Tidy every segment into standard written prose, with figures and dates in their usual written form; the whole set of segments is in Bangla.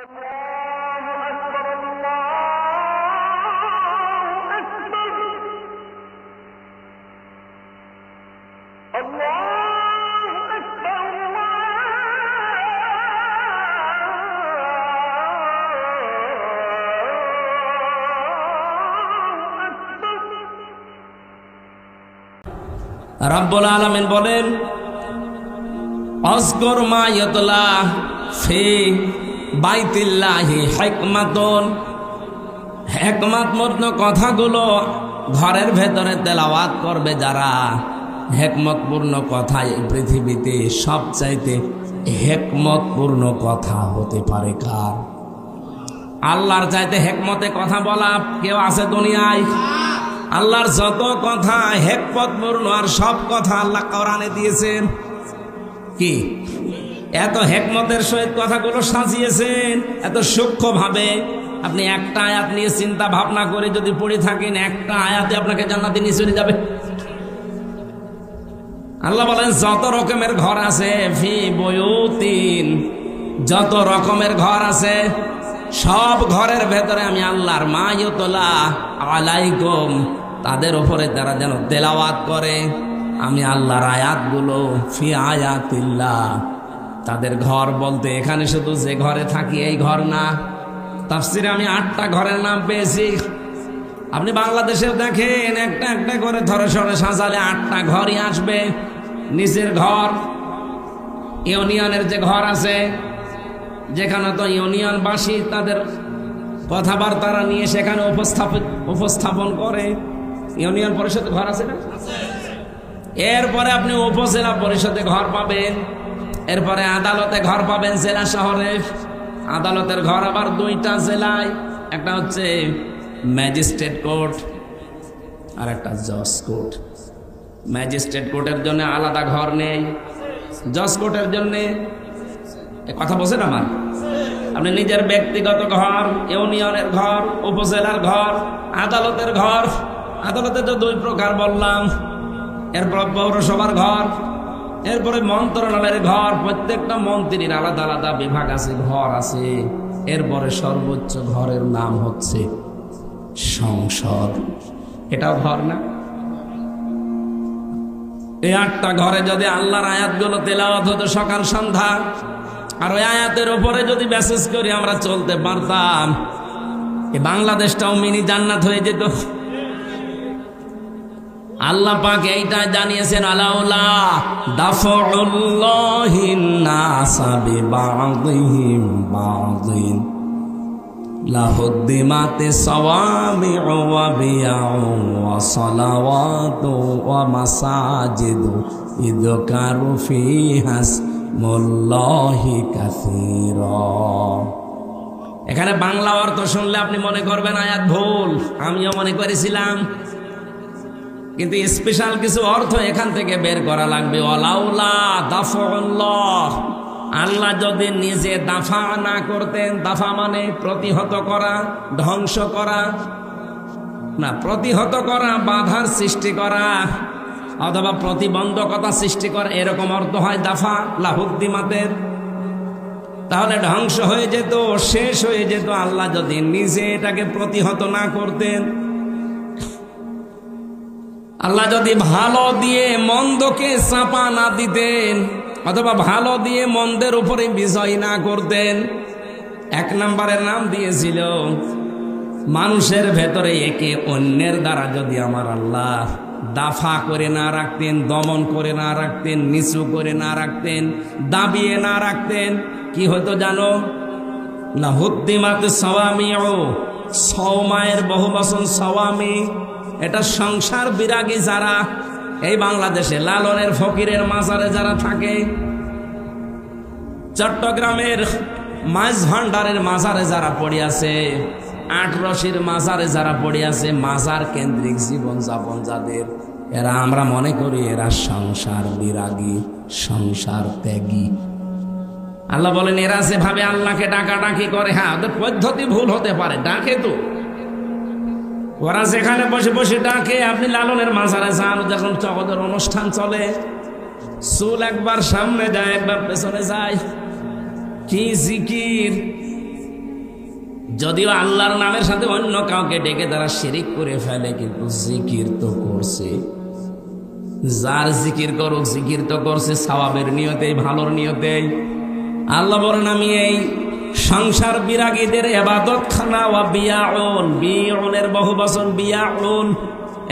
রাব্বুল আলামিন বলেন, আযকুর মা ইয়াতলা ফি বাইতিল্লাহি হিকমাতুন, হিকমতপূর্ণ কথাগুলো ঘরের ভেতরে তেলাওয়াত করবে যারা, হিকমতপূর্ণ কথা এই পৃথিবীতে সবচাইতে হিকমতপূর্ণ কথা হতে পারে কার? আল্লাহর চাইতে হিকমতে কথা বলা কেউ আছে দুনিয়ায়? আল্লাহর যত কথা হিকমতপূর্ণ, আর সব কথা আল্লাহ কোরআনে দিয়েছেন। কি এত হিকমতের সহিত কথাগুলো সাজিয়েছেন, এত সূক্ষ্মভাবে। আপনি একটা আয়াত নিয়ে চিন্তা ভাবনা করে যদি পড়ে থাকেন, একটা আয়াতে আপনাকে জান্নাতে নিয়ে চলে যাবে। আল্লাহ বলেন যত রকমের ঘর আছে, ফি বুয়ুতিন, যত রকমের ঘর আছে সব ঘরের ভেতরে আমি আল্লাহর মা ইউতলা আলাইকুম, তাদের উপরে তারা যেন তেলাওয়াত করে আমি আল্লাহর আয়াতগুলো। ফি আয়াতিল্লাহ, তাদের ঘর বলতে এখানে শুধু যে ঘরে থাকি এই ঘর না, তাফসিরে আমি 8টা ঘরের নাম পেয়েছি। আপনি বাংলাদেশে দেখেন একটা একটা করে ধরে সরে সাজালে 8টা ঘরই আসবে। নিচের ঘর, ইউনিয়নের যে ঘর আছে, যেখানে তো ইউনিয়নবাসী তাদের কথাবার্তা নিয়ে সেখানে উপস্থাপন করে, ইউনিয়ন পরিষদ ঘর আছে না? এরপরে আপনি উপজেলা পরিষদে ঘর পাবেন, এরপরে আদালতে ঘর পাবেন জেলা শহরে। আদালতের ঘর আবার 2টা জেলায়, একটা হচ্ছে ম্যাজিস্ট্রেট কোর্ট আর একটা জজ কোর্ট। ম্যাজিস্ট্রেট কোর্টের জন্য আলাদা ঘর নেই, জজ কোর্টের জন্য। কথা বলছেন আমার? আপনি নিজের ব্যক্তিগত ঘর, ইউনিয়নের ঘর, উপজেলার ঘর, আদালতের ঘর। আদালতে তো 2 প্রকার বললাম। এরপর পৌরসভার ঘর, এরপরে মন্ত্রণালয়ের ঘর। প্রত্যেকটা মন্ত্রীর আলাদা আলাদা বিভাগ আছে, ঘর আছে। এরপরে সর্বোচ্চ ঘরের নাম হচ্ছে সংসদ। এটাও ঘর না? এই 8টা ঘরে যদি আল্লাহর আয়াতগুলো তেলাওয়াত হতো সকাল সন্ধ্যা, আর ওই আয়াতের উপরে যদি মেসেজ করি আমরা চলতে পারতাম, এই বাংলাদেশটাও মিনি জান্নাত হয়ে যেত। আল্লাহ পাক এইটা জানিয়েছেন, আলাউলা দাফউল্লাহিন নাসা বিবাযিহিম বাযিন লাহুদ্দিমাতি সাওয়ামিউ ওয়া বিয়াউ ওয়া সালাওয়াতু ওয়া মাসাজিদু ইযকারু ফিহা ইসমুল্লাহি কাসীরা। এখানে বাংলা অর্থ শুনলে আপনি মনে করবেন আয়াত ভুল, আমিও মনে করেছিলাম, কিন্তু স্পেশাল কিছু অর্থ এখান থেকে বের করা লাগবে। ওয়ালাউলা দাফউল্লাহ, আল্লাহ যদি নিজে দাফা না করতেন, দাফা মানে প্রতিহত করা, ধ্বংস করা না, প্রতিহত করা, বাধার সৃষ্টি করা অথবা প্রতিবন্ধকতা সৃষ্টি করা, এরকম অর্থ হয় দাফা লাহুদ্দিমাতের। তাহলে ধ্বংস হয়ে যেত, শেষ হয়ে যেত। আল্লাহ যদি নিজে এটাকে প্রতিহত না করতেন, আল্লাহ যদি ভালো দিয়ে মন্দকে চাপা না দিতেন, অথবা ভালো দিয়ে মন্দের উপরে বিজয় না করতেন। 1 নম্বরের নাম দিয়েছিল মানুষের ভেতরে একে অন্যের দ্বারা যদি আমার আল্লাহ দাফা করে না রাখতেন, দমন করে না রাখতেন, নিচু করে না রাখতেন, দাবিয়ে না রাখতেন, কি হতো জানো? লাহুদ্দিমাত সাওয়ামিউ, সওমায়ের বহুবচন সাওয়ামি। এটা সংসার বিরাগী যারা এই বাংলাদেশে লালনের ফকিরের মাজারে যারা থাকে, চট্টগ্রামের মাছ ভান্ডারের মাজারে যারা পড়ে আছে, 8 রশির মাজারে যারা পড়ে আছে, মাজার কেন্দ্রিক জীবন যাপন যাদের, এরা আমরা মনে করি এরা সংসার বিরাগী, সংসার ত্যাগী। আল্লাহ বলেন এরা যেভাবে আল্লাহকে ডাকাডাকি করে, হ্যাঁ ওদের পদ্ধতি ভুল হতে পারে, ডাকে তো ওরা যেখানে বসে বসে ডাকে। আপনি লালনের মাজারে যান, যখন ওদের অনুষ্ঠান চলে, চুল একবার সামনে যায় একবার পেছনে যায়, কি জিকির, যদিও আল্লাহর নামের সাথে অন্য কাউকে ডেকে তারা শিরিক করে ফেলে, কিন্তু জিকির তো করছে। যার জিকির করুক, জিকির তো করছে সওয়াবের নিয়তেই, ভালোর নিয়তেই। আল্লাহ বলেন আমি এই সংসার বিরাগীদের ইবাদত খানা ওয়া বিয়াউন, বিউনের বহু বচন বিয়াউন,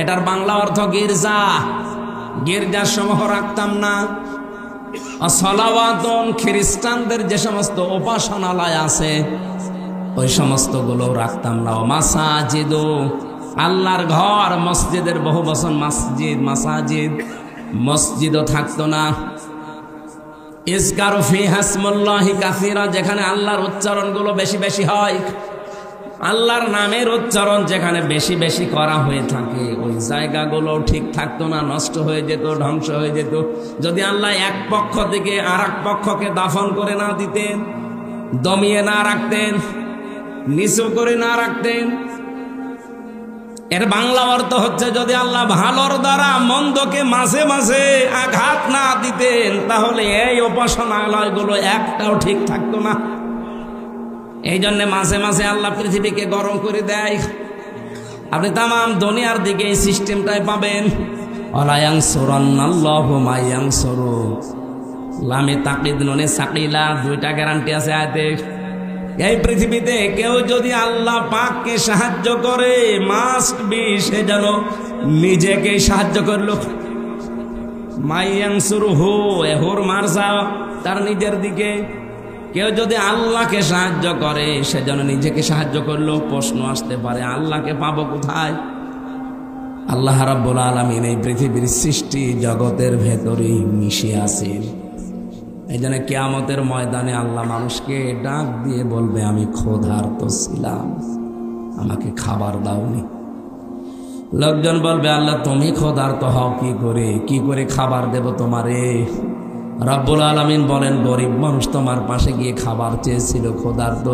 এটার বাংলা অর্থ গির্জা। গির্জার সমূহ রাখতাম না। সলাওয়াতুন, খ্রিস্টানদের যে সমস্ত উপাসনালয় আছে ওই সমস্ত গুলো রাখতাম না। মাসাজিদ, আল্লাহর ঘর, মসজিদের বহু বচন মসজিদ, মাসাজিদ, মসজিদও থাকতো না। ইজকারু ফিহা ইসমুল্লাহি কাসীরা, যেখানে আল্লাহর উচ্চারণ গুলো বেশি বেশি হয়, আল্লাহর নামের উচ্চারণ যেখানে বেশি বেশি করা হয়ে থাকে ওই জায়গাগুলো ঠিক থাকতো না, নষ্ট হয়ে যেত, ধ্বংস হয়ে যেত। যদি আল্লাহ এক পক্ষ থেকে আর এক পক্ষকে দাফন করে না দিতেন, দমিয়ে না রাখতেন, নিচু করে না রাখতেন। এর বাংলা অর্থ হচ্ছে যদি আল্লাহ ভালোর দ্বারা মন্দকে মাঝে মাঝে আঘাত না দিতেন তাহলে এই উপাসনালয়গুলো একটাও ঠিক থাকতো না। এই জন্য মাঝে মাঝে আল্লাহ পৃথিবীকে গরম করে দেয়। আপনি তাম দুনিয়ার দিকে এই সিস্টেমটাই পাবেন। আল্লাহু মায়ানসুরু, লামে তাকিদ নুনে সাকিলা, দুইটা গ্যারান্টি আছে আয়াতে। এই পৃথিবীতে কেউ যদি আল্লাহ পাককে সাহায্য করে মাস্ট বি সে যেন নিজেকে সাহায্য করলো। মায়ানসুরুহু, এহুর মারসা তার নিজের দিকে। কেউ যদি আল্লাহকে সাহায্য করে সে যেন নিজেকে সাহায্য করলো। প্রশ্ন আসতে পারে আল্লাহকে পাবো কোথায়? আল্লাহ রাব্বুল আলামিন এই পৃথিবীর সৃষ্টি জগতের ভেতরেই মিশে আছেন। এই জন্য কিয়ামতের ময়দানে আল্লাহ মানুষকে ডাক দিয়ে বলবে আমি ক্ষুধার্ত ছিলাম, আমাকে খাবার দাওনি। লোকজন বলবে আল্লাহ তুমি ক্ষুধার্ত হও কি করে, কি করে খাবার দেব তোমারে? রব্বুল আলামিন বলেন গরিব মানুষ তোমার পাশে গিয়ে খাবার চেয়েছিল ক্ষুধার্ত,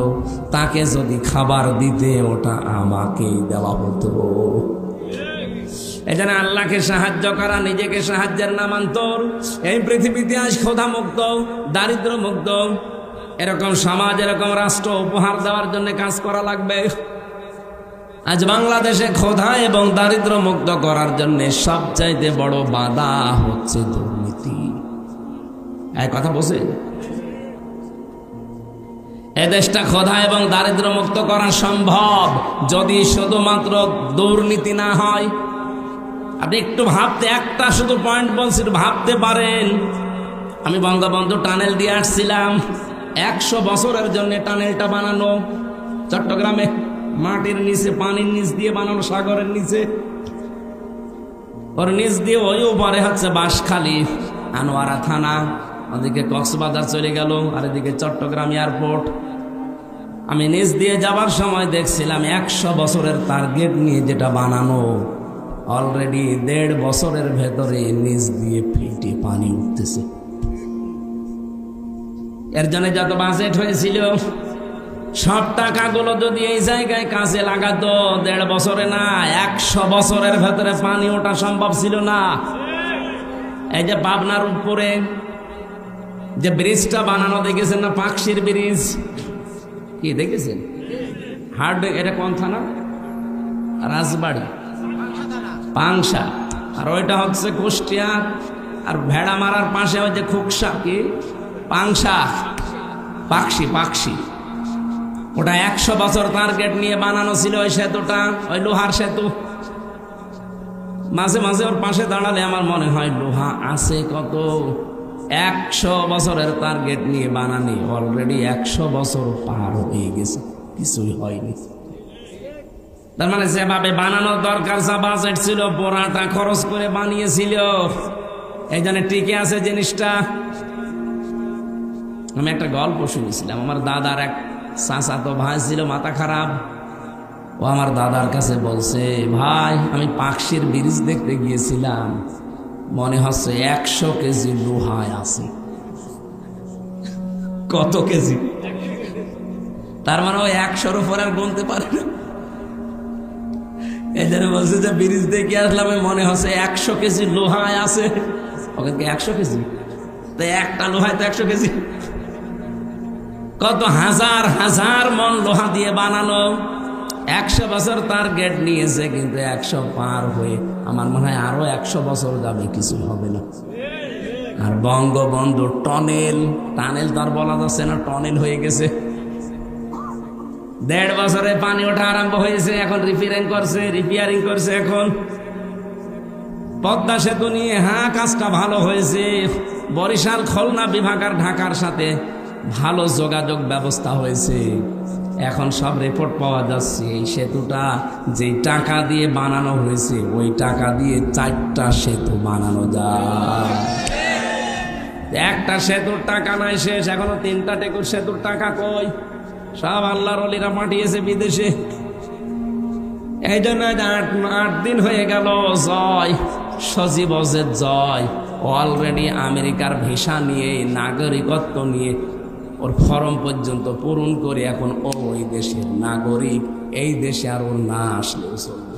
তাকে যদি খাবার দিতে ওটা আমাকেই দেওয়া হতো। এজন্য আল্লাহকে সাহায্য করা নিজেকে সাহায্যের নামান্তর। এই পৃথিবীতে আজ ক্ষুধা মুক্ত, দারিদ্র মুক্ত এরকম সমাজ, এরকম রাষ্ট্র উপহার দেওয়ার জন্য কাজ করা লাগবে। আজ বাংলাদেশে ক্ষুধা এবং দারিদ্র মুক্ত করার জন্য সবচাইতে বড় বাধা হচ্ছে দুর্নীতি। এই কথা বলছে, এদেশটা ক্ষুধা এবং দারিদ্র মুক্ত করা সম্ভব যদি শুধুমাত্র দুর্নীতি না হয়। আপনি একটু ভাবতে, একটা শুধু পয়েন্ট বলছি, ভাবতে পারেন। আমি বঙ্গবন্ধু টানেল দিয়ে আসছিলাম, 100 বছরের জন্য টানেলটা বানানো চট্টগ্রামে, মাটির নিচে, পানির নিচ দিয়ে বানানো, সাগরের নিচে, ওর নিচ দিয়ে ওই উপরে হচ্ছে বাঁশখালী, আনোয়ারা থানা, ওদিকে কক্সবাজার চলে গেল, আর এদিকে চট্টগ্রাম এয়ারপোর্ট। আমি নিচ দিয়ে যাবার সময় দেখছিলাম 100 বছরের টার্গেট নিয়ে যেটা বানানো, অলরেডি 1.5 বছরের ভেতরে নিচ দিয়ে ফেটে পানি উঠতেছে। এর জন্য যত বাজেট হয়েছিল সব টাকাগুলো যদি এই জায়গায় কাজে লাগাতো 1.5 বছরে না 100 বছরের ভেতরে পানি ওঠা সম্ভব ছিল না। এই যে পাবনার উপরে যে ব্রিজটা বানানো দেখেছেন না, পাকশির ব্রিজ, কি দেখেছেন? হার্ড, এটা কোন থানা? রাজবাড়ি, পাংশা। আর ওইটা হচ্ছে কুষ্টিয়া। আর ভেড়া মারার পাশে ওই যে খুকসা, কি পাংশা, পাকশি। ওটা 100 বছর টার্গেট নিয়ে বানানো ছিল ওই সেতুটা, ওই লোহার সেতু। মাঝে মাঝে ওর পাশে দাঁড়ালে আমার মনে হয় লোহা আছে কত। 100 বছরের টার্গেট নিয়ে বানানি, অলরেডি 100 বছর পার হয়ে গেছে, কিছুই হয়নি। তার মানে যেভাবে বানানোর দরকার, যা বাজেট ছিল পুরাটা খরচ করে বানিয়েছিল, এই জন্য টিকে আছে জিনিসটা। আমি একটা গল্প শুনেছিলাম, আমার দাদার এক চাচাতো ভাই ছিল মাথা খারাপ। ও আমার দাদার কাছে বলছে, ভাই আমি পাকশির ব্রিজ দেখতে গিয়েছিলাম, মনে হচ্ছে 100 কেজি লোহায় আছে। কত কেজি? তার মানে ওই 100-র উপর আর গুনতে পারে না। এই জন্য বলছে যে ব্রিজ দেখে আসলাম, মনে হচ্ছে 100 কেজি লোহায় আছে। ওকে 100 কেজি? তাই একটা লোহায় তো 100 কেজি। কত হাজার হাজার মন লোহা দিয়ে বানানো, 100 বছর তার গেট নিয়েছে, কিন্তু 100 পার হয়ে আমার মনে হয় আরো 100 বছর যাবে, কিছু হবে না। আর বঙ্গবন্ধু টানেল তার বলা যাচ্ছে না, টনেল হয়ে গেছে। 1.5 বছরে পানি ওঠা আরম্ভ হয়েছে, এখন রিপেয়ারিং করছে। এখন পদ্মা সেতু নিয়ে কাজটা ভালো হয়েছে। বরিশাল খুলনা বিভাগ আর ঢাকার সাথে ভালো যোগাযোগ ব্যবস্থা হয়েছে। এখন সব রিপোর্ট পাওয়া যাচ্ছে এই সেতুটা যে টাকা দিয়ে বানানো হয়েছে, ওই টাকা দিয়ে 4টা সেতু বানানো যায়। একটা সেতুর টাকা নাই শেষ, এখনো 3টা সেতুর টাকা কই? সব আল্লাহর ওলিরা পাঠিয়েছে বিদেশে। এই জন্য 8 দিন হয়ে গেল জয় সজীব অজেদ জয় অলরেডি আমেরিকার ভিসা নিয়ে, নাগরিকত্ব নিয়ে ওর ফর্ম পর্যন্ত পূরণ করে এখন ওই দেশের নাগরিক। এই দেশে আর ওর না আসলেও চলবে।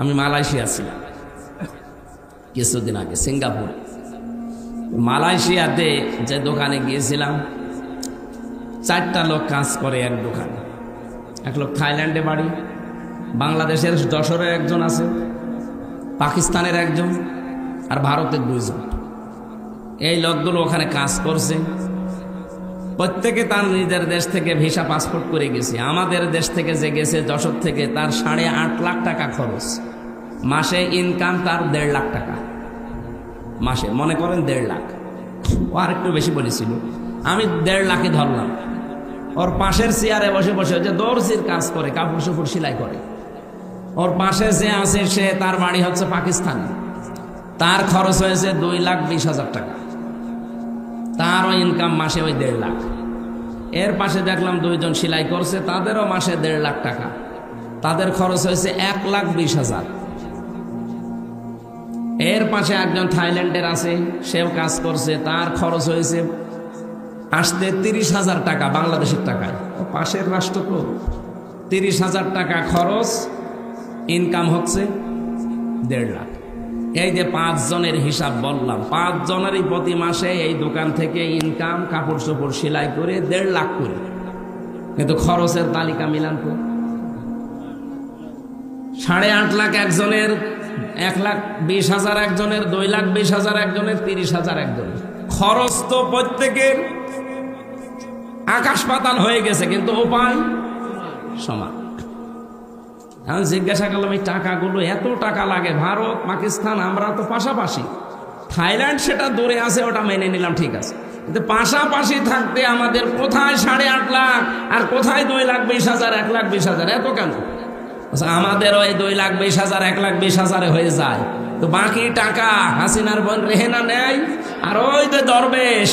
আমি মালয়েশিয়া ছিলাম কিছুদিন আগে, সিঙ্গাপুরে। মালয়েশিয়াতে যে দোকানে গিয়েছিলাম, 4টা লোক কাজ করে এক দোকানে। এক লোক থাইল্যান্ডে বাড়ি, বাংলাদেশের যশোরের একজন আছে, পাকিস্তানের একজন, আর ভারতের 2 জন। এই লোকগুলো ওখানে কাজ করছে। প্রত্যেকে তার নিজের দেশ থেকে ভিসা পাসপোর্ট করে গেছে। আমাদের দেশ থেকে যে গেছে যশোর থেকে, তার 8.5 লাখ টাকা খরচ। মাসে ইনকাম তার 1.5 লাখ টাকা মাসে, মনে করেন 1.5 লাখ। ও আর একটু বেশি বলেছিল, আমি 1.5 লাখে ধরলাম। ওর পাশের চেয়ারে বসে বসে যে দর্জির কাজ করে, কাপড় চোপড় সেলাই করে, ওর পাশে যে আছে সে, তার বাড়ি হচ্ছে পাকিস্তানে, তার খরচ হয়েছে 2,20,000 টাকা। তারও ইনকাম মাসে ওই 1.5 লাখ। এর পাশে দেখলাম 2 জন সেলাই করছে, তাদেরও মাসে 1.5 লাখ টাকা, তাদের খরচ হয়েছে 1,20,000। এর পাশে একজন থাইল্যান্ডের আছে, সেও কাজ করছে, তার খরচ হয়েছে আসতে 30,000 টাকা বাংলাদেশের টাকায়। পাশের রাষ্ট্র তো 30,000 টাকা খরচ, ইনকাম হচ্ছে 1.5 লাখ। এই যে 5 জনের হিসাব বললাম, 5 জনেরই প্রতি মাসে এই দোকান থেকে ইনকাম, কাপড় চোপড় সেলাই করে 1.5 লাখ করে। কিন্তু খরচের তালিকা মিলান তো, 8.5 লাখ একজনের, 1,20,000 একজনের, 2,20,000 একজনের, 30,000 একজনের। খরচ তো প্রত্যেকের আকাশ পাতাল হয়ে গেছে, কিন্তু উপায় সমান। আমি জিজ্ঞাসা করলাম, এই টাকাগুলো, এত টাকা লাগে? ভারত পাকিস্তান আমরা তো পাশাপাশি, থাইল্যান্ড সেটা দূরে আছে, ওটা মেনে নিলাম, ঠিক আছে, কিন্তু পাশাপাশি থাকতে আমাদের কোথায় 8.5 লাখ আর কোথায় 2,20,000, 1,20,000, এত কেন? আমাদের ওই 2,20,000, 1,20,000 হয়ে যায়, তো বাকি টাকা হাসিনার বোন রেহেনা নেয়। আর ওই যে দরবেশ,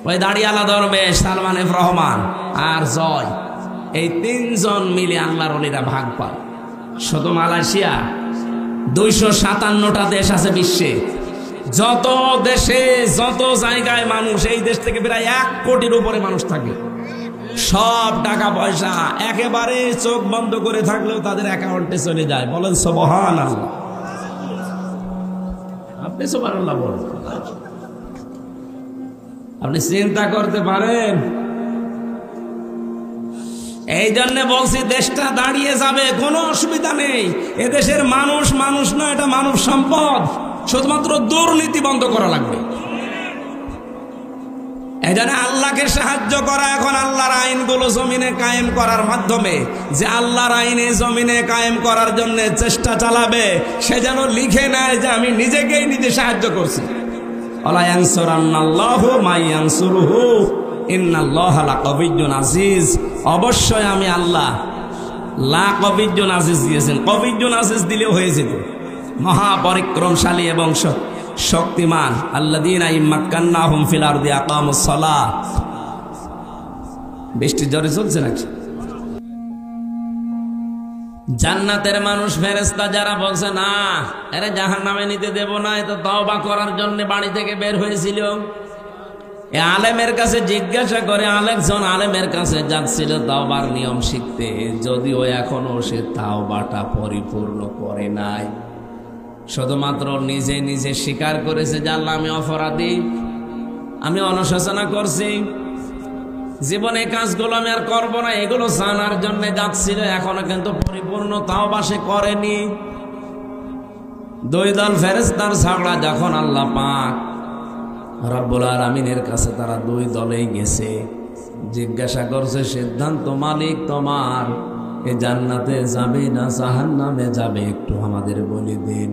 ওই দাড়িয়ালা দরবেশ সালমান এফ রহমান আর জয়, এই 3 জন মিলে আল্লাহর ওলিরা ভাগ পায়। শুধু মালয়েশিয়া 257টা দেশ আছে বিশ্বে। যত দেশে, যত জায়গায় মানুষ, এই দেশ থেকে প্রায় 1 কোটির উপরে মানুষ থাকে। সব টাকা পয়সা একেবারে চোখ বন্ধ করে থাকলেও তাদের অ্যাকাউন্টে চলে যায়। বলেন সুবহানাল্লাহ। আপনি সুবহানাল্লাহ বলেন। আপনি চিন্তা করতে পারেন? এই জন্য বলছি, দেশটা দাঁড়িয়ে যাবে, কোনো অসুবিধা নেই। এদেশের মানুষ মানুষ নয়, এটা মানব সম্পদ। শুধুমাত্র দুর্নীতি বন্ধ করা লাগবে। এই জন্য আল্লাহকে সাহায্য করা, এখন আল্লাহর আইনগুলো জমিনে কায়েম করার মাধ্যমে, যে আল্লাহর আইনে জমিনে কায়েম করার জন্য চেষ্টা চালাবে, সে যেন লিখে নেয় যে আমি নিজেকেই নিজে সাহায্য করছি। আলা ইয়ানসুরান্নাল্লাহু মা ইয়ানসুরুহু ইন্নাল্লাহা লাকাবিয়্যুন আজিজ। অবশ্যই আমি আল্লাহ লাকাবিয়্যুন আজিজ দিয়েছেন। কাবিয়্যুন আজিজ দিলেও হয়ে যেত, মহাপরিক্রমশালী এবং শক্তিমান। আল্লাযীনা ইম্মাক্কান্নাহুম ফিল আরদি আকামুস সালাহ। বৃষ্টি জোরে চলছে নাকি? জান্নাতের মানুষ ফেরেশতা যারা বলছে না এরা জাহান্নামে নিতে দেব না, এটা তওবা করার জন্য বাড়ি থেকে বের হয়েছিল। এ আলেমের কাছে জিজ্ঞাসা করে, আরেকজন আলেমের কাছে যাচ্ছিল তওবার নিয়ম শিখতে, যদিও এখনো সে তওবাটা পরিপূর্ণ করে নাই। শুধুমাত্র নিজে নিজে স্বীকার করেছে যে আল্লাহ আমি অপরাধী, আমি অনুশোচনা করছি, জীবনে কাজগুলো আমি আর করবো না, এগুলো জানার জন্য যাচ্ছিল, এখনো কিন্তু পরিপূর্ণ তাওবা সে করেনি। দুই দল ফেরেশতার ঝগড়া যখন আল্লাহ পাক রব্বুল আলামিনের কাছে তারা দুই দলেই গেছে, জিজ্ঞাসা করছে সিদ্ধান্ত মালিক তোমার, এ জান্নাতে যাবে না জাহান্নামে যাবে একটু আমাদের বলে দিন।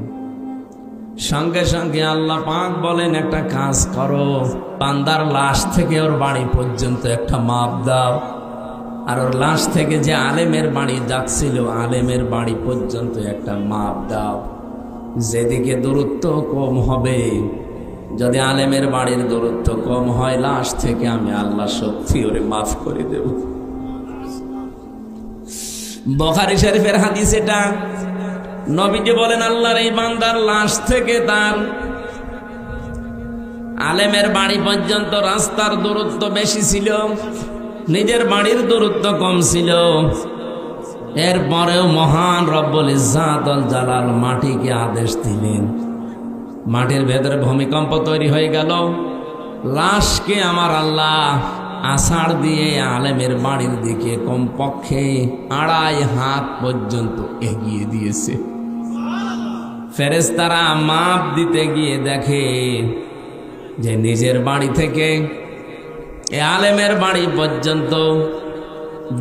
সঙ্গে সঙ্গে আল্লাহ পাক বলেন একটা কাজ করো, বান্দার লাশ থেকে ওর বাড়ি পর্যন্ত একটা মাপ দাও, আর ওর লাশ থেকে যে আলেমের বাড়ি যাচ্ছিল আলেমের বাড়ি পর্যন্ত একটা মাপ দাও। যেদিকে দূরত্ব কম হবে, যদি আলেমের বাড়ির দূরত্ব কম হয়, লাশ থেকে আমি আল্লাহ শক্তি ওরে মাফ করে দেব। বুখারী শরীফের হাদিস এটা। নবীজি বলেন আল্লাহর এই বান্দার লাশ থেকে তার আলেমের বাড়ি পর্যন্ত রাস্তার দূরত্ব বেশি ছিল, নিজের বাড়ির দূরত্ব কম ছিল। এরপরেও মহান রব্বুল ইজ্জাত ওয়াল জালাল মাটিকে আদেশ দিলেন, মাটির ভেতরে ভূমিকম্প তৈরি হয়ে গেল, লাশকে আমার আল্লাহ আষাঢ় দিয়ে আলেমের বাড়ির দিকে কমপক্ষে 2.5 হাত পর্যন্ত এগিয়ে দিয়েছে। ফেরেশতারা মাপ দিতে গিয়ে দেখে যে নিজের বাড়ি থেকে এ আলেমের বাড়ি পর্যন্ত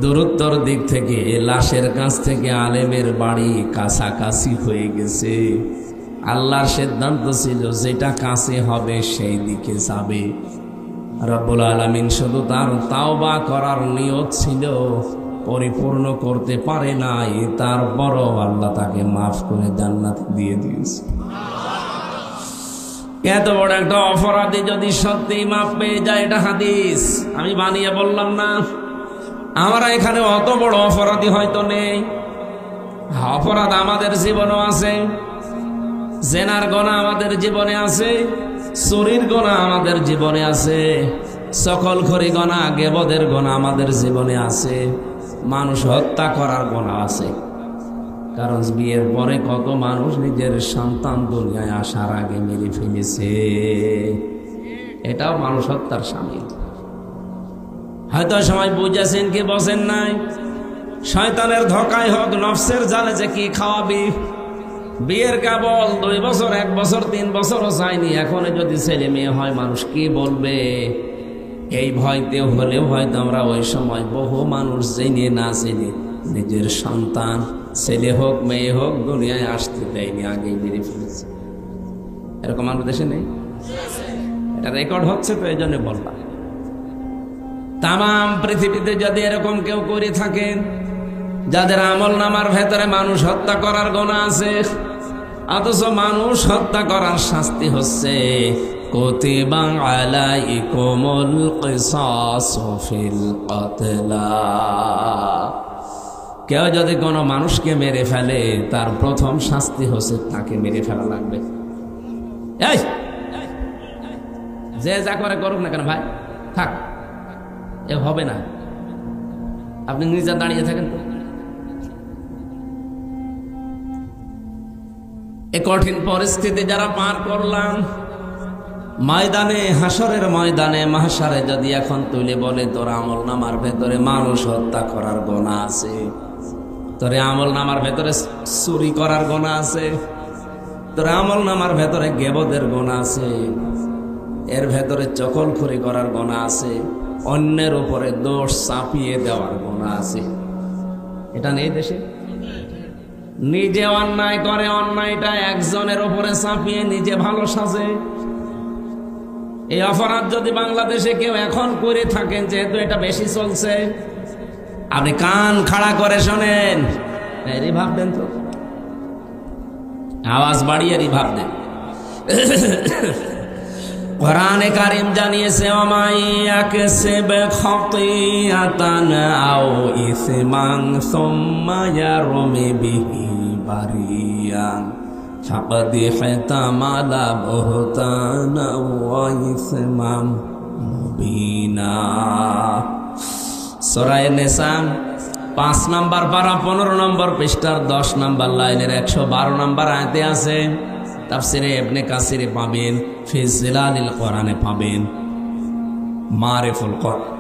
দূরত্বর দিক থেকে লাশের কাছ থেকে আলেমের বাড়ি কাছাকাছি হয়ে গেছে। আল্লাহর সিদ্ধান্ত ছিল যেটা কাছে হবে সেই দিকে যাবে। রব্বুল আলামিন শুধু তার তাওবা করার নিয়ত ছিল, পরিপূর্ণ করতে পারে নাই, তারপরও আল্লাহ তাকে মাফ করে জান্নাতে দিয়ে দিয়েছে। এত বড় একটা অপরাধী যদি সত্যি মাফ পেয়ে যায়, এটা হাদিস, আমি বানিয়ে বললাম না। আমরা এখানে অত বড় অপরাধী হয়তো নেই, অপরাধ আমাদের জীবনেও আছে, জেনার গোনা আমাদের জীবনে আছে, চুরির গোনা আমাদের জীবনে আছে, সকলখড়ি গোনা গেবদের গোনা আমাদের জীবনে আছে, মানুষ হত্যা করার গোনা আছে। কারণ বিয়ের পরে কত মানুষ নিজের সন্তান দুনিয়ায় আসার আগে মেরে ফেলেছে, এটাও মানুষ হত্যার শামিল। হয়তো সময় বুঝেছেন কি বসেন নাই, শয়তানের ধোকায় হোক নফসের জালে যে কি খাওয়াবি, বিয়ের কেবল 2 বছর 1 বছর 3 বছরও যায়নি, এখন যদি ছেলে মেয়ে হয় মানুষ কি বলবে, এই ভয়তে হলেও হয়তো আমরা ওই সময় বহু মানুষ জেনে না জেনে নিজের সন্তান ছেলে হোক মেয়ে হোক দুনিয়ায় আসতে দেয়নি, আগেই মেরে ফেলেছে। এরকম আমাদের দেশে নেই? এটা রেকর্ড হচ্ছে তো, এই জন্য বললাম। তামাম পৃথিবীতে যদি এরকম কেউ করে থাকেন যাদের আমল নামার ভেতরে মানুষ হত্যা করার গুনাহ আছে, অথচ মানুষ হত্যা করার শাস্তি হচ্ছে কুতিবা আলাইকুমুল কিসাসু ফিল কতলা। কেউ যদি কোনো মানুষকে মেরে ফেলে তার প্রথম শাস্তি হচ্ছে তাকে মেরে ফেলা লাগবে। এই যে যা করে করুক না কেন ভাই, থাক, এ হবে না। আপনি নিজে দাঁড়িয়ে থাকেন তো। এ কঠিন পরিস্থিতি যারা পার করলাম, ময়দানে হাসরের ময়দানে মাহশারে যদি এখন তুলে বলে তোর আমল নামার ভেতরে মানুষ হত্যা করার গুনাহ আছে, তোর আমল নামার ভেতরে চুরি করার গুনাহ আছে, তোর আমল নামার ভেতরে গেবদের গুনাহ আছে, এর ভেতরে চকলখড়ি করার গুনাহ আছে, অন্যের উপরে দোষ চাপিয়ে দেওয়ার গুনাহ আছে, এটা নেই দেশে? নিজে অন্যায় করে, অন্যায়টা একজনের উপরে চাপিয়ে নিজে ভালো সাজে। এই অপরাধ যদি বাংলাদেশে কেউ এখন করে থাকেন, যেহেতু এটা বেশি চলছে, আপনি কান খাড়া করে শোনেন, রিভাব দেন তো, আওয়াজ বাড়িয়ে রিভাব দেন। কোরআনে কারীম জানিয়েছে ওমাইয়াকসিব খাতিয়াতান আও ইসমান সুম্মা ইয়ারমি বিহি বারিয়ান ফাকাদ ইহতামালা বুহতানা ওয়া ইসমান মুবিনা। সূরা নিসা 5 নম্বর পারা 15 নম্বর পৃষ্ঠার 10 নম্বর লাইনের 112 নম্বর আয়াতে আছে তাফসিরে ইবনে কাসিরে পাবেন, ফি জিলালিল কোরআনে পাবেন, মারিফুল কোরআন।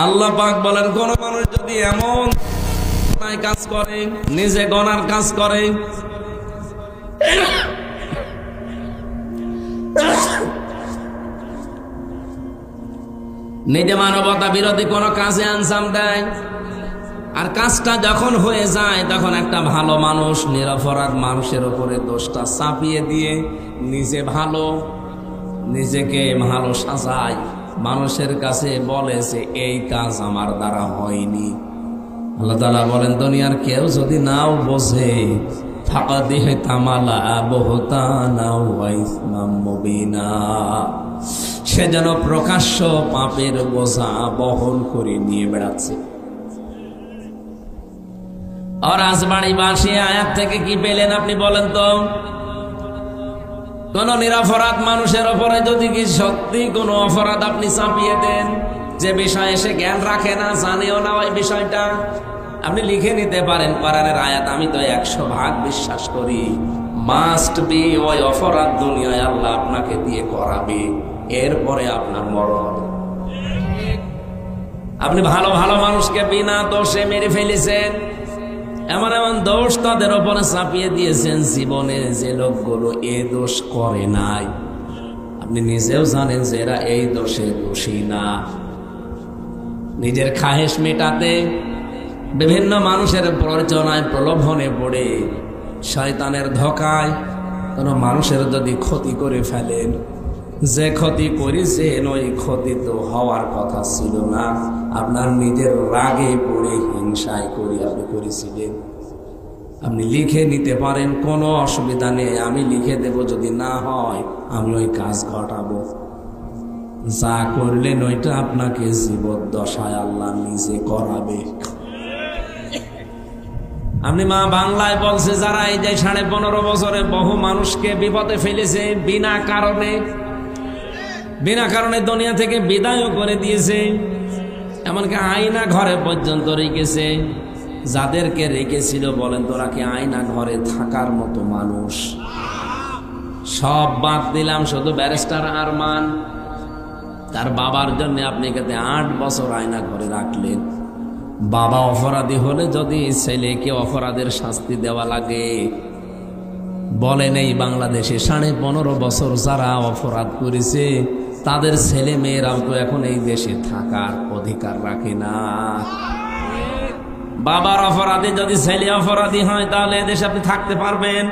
আল্লাহ পাক বলেন, কোন মানুষ যদি এমন কাজ করে, নিজে গনার কাজ করে, নিজে মানবতা বিরোধী কোন কাজে আঞ্জাম দেয়, আর কাজটা যখন হয়ে যায় তখন একটা ভালো মানুষ নিরপরাধ মানুষের উপরে দোষটা চাপিয়ে দিয়ে নিজে ভালো, নিজেকে ভালো সাজায়, মানুষের কাছে বলে যে এই কাজ আমার দ্বারা হয়নি। আল্লাহ তাআলা বলেন, দুনিয়ার কেউ যদি নাও বোঝে, ফাকাদিহ তামালা বুহতানা ওয়া ইসমাম মুবিনা, সে যেন প্রকাশ্য পাপের বোঝা বহন করে নিয়ে বেড়াচ্ছে। আর রাজবাড়ীবাসী আয়াত থেকে কি পেলেন আপনি বলেন তো? কোন নিরপরাধ মানুষের উপরে যদি কি সত্যি কোনো অপরাধ আপনি চাপিয়ে দেন, যে বিষয়ে সে জ্ঞান রাখে না, জানেও না ওই বিষয়টা, আপনি লিখে নিতে পারেন কোরআনের আয়াত, আমি তো 100% বিশ্বাস করি মাস্ট বি ওই অপরাধ দুনিয়ায় আল্লাহ আপনাকে দিয়ে করাবে, এরপরে আপনার মরণ হবে। আপনি ভালো ভালো মানুষকে বিনা দোষে মেরে ফেলেছেন, এমন এমন দোষ তাদের উপরে চাপিয়ে দিয়েছেন, জীবনে যে লোকগুলো এ দোষ করে নাই, আপনি নিজেও জানেন যে এরা এই দোষে দোষী না। নিজের খাহেশ মেটাতে বিভিন্ন মানুষের প্ররোচনায় প্রলোভনে পড়ে, শয়তানের ধোঁকায় কোনো মানুষের যদি ক্ষতি করে ফেলেন, যে ক্ষতি করেছেন ওই ক্ষতি তো হওয়ার কথা ছিল না, আপনার নিজের রাগে পড়ে হিংসায় করে আপনি করেছিলেন। আপনি লিখে নিতে পারেন, কোনো অসুবিধা নেই, আমি লিখে দেব, যদি না হয় আমি ওই কাজ ঘটাবো। যা করলেন ওইটা আপনাকে জীবদ্দশায় আল্লাহ নিজে করাবে। আপনি মা বাংলায় বলছে, যারা এই যে 15.5 বছরে বহু মানুষকে বিপদে ফেলেছে, বিনা কারণে দুনিয়া থেকে বিদায়ও করে দিয়েছে, এমনকি আয়না ঘরে পর্যন্ত রেখেছে। যাদেরকে রেখেছিল বলেন, তোরা কি আয়না ঘরে থাকার মতো মানুষ? সব বাদ দিলাম, শুধু ব্যারিস্টার আরমান, তার বাবার জন্য আপনি এখানে 8 বছর আয়না ঘরে রাখলেন। বাবা অপরাধী হলে যদি ছেলেকে অপরাধের শাস্তি দেওয়া লাগে, বলেন এই বাংলাদেশে 15.5 বছর যারা অপরাধ করেছে তাদের ছেলে মেয়েরাও তো এখন এই দেশে থাকার অধিকার রাখে না। বাবার অপরাধী যদি ছেলে অপরাধী হয়, তাহলে এদেশে আপনি থাকতে পারবেন?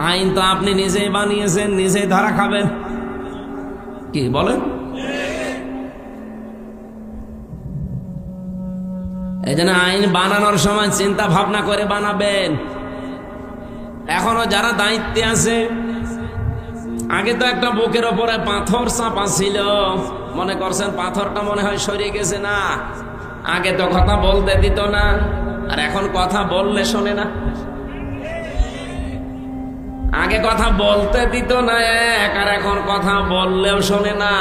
আইন তো আপনি নিজেই বানিয়েছেন, নিজেই ধরা খাবেন। কি বলেন? এই জন্য আইন বানানোর সময় চিন্তা ভাবনা করে বানাবেন। এখনো যারা দায়িত্বে আছে, আগে তো একটা বুকের ওপরে পাথর চাপা ছিল, মনে করছেন পাথরটা মনে হয় সরিয়ে গেছে? না, আগে তো কথা বলতে দিত না, আর এখন কথা বললে শোনে না। আগে কথা বলতে দিত না এক, আর এখন কথা বললেও শোনে না।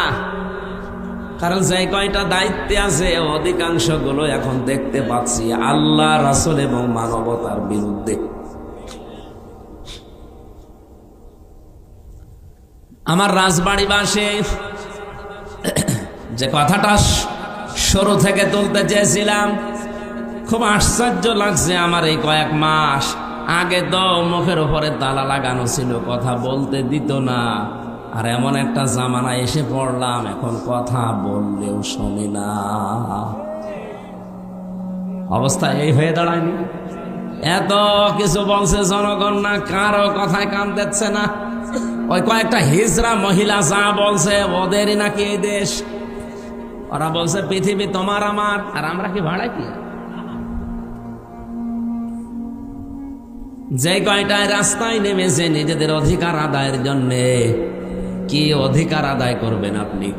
কারণ যে কয়টা দায়িত্বে আছে অধিকাংশ গুলো এখন দেখতে পাচ্ছি আল্লাহ, রাসূল এবং মানবতার বিরুদ্ধে। আমার রাজবাড়ীবাসী যে কথাটা শুরু থেকে তুলতে চেয়েছিলাম, খুব আশ্চর্য লাগছে আমার। এই কয়েক মাস আগে তো মুখের উপরে তালা লাগানো ছিল, কথা বলতে দিত না, আর এমন একটা জামানা এসে পড়লাম এখন কথা বললেও শোনে না। অবস্থা এই হয়ে দাঁড়ায়নি? এত কিছু বলছে জনগণ, না কারো কথায় কান দিচ্ছে না। ওই কয়েকটা হিজড়া মহিলা যা বলছে, ওদেরই নাকি এই দেশ। ওরা বলছে পৃথিবী তোমার আমার, আর আমরা কি ভাড়া কি? যে কয়টায় রাস্তায় নেমেছে নিজেদের অধিকার আদায়ের জন্য, কি অধিকার আদায় করবেন আপনি?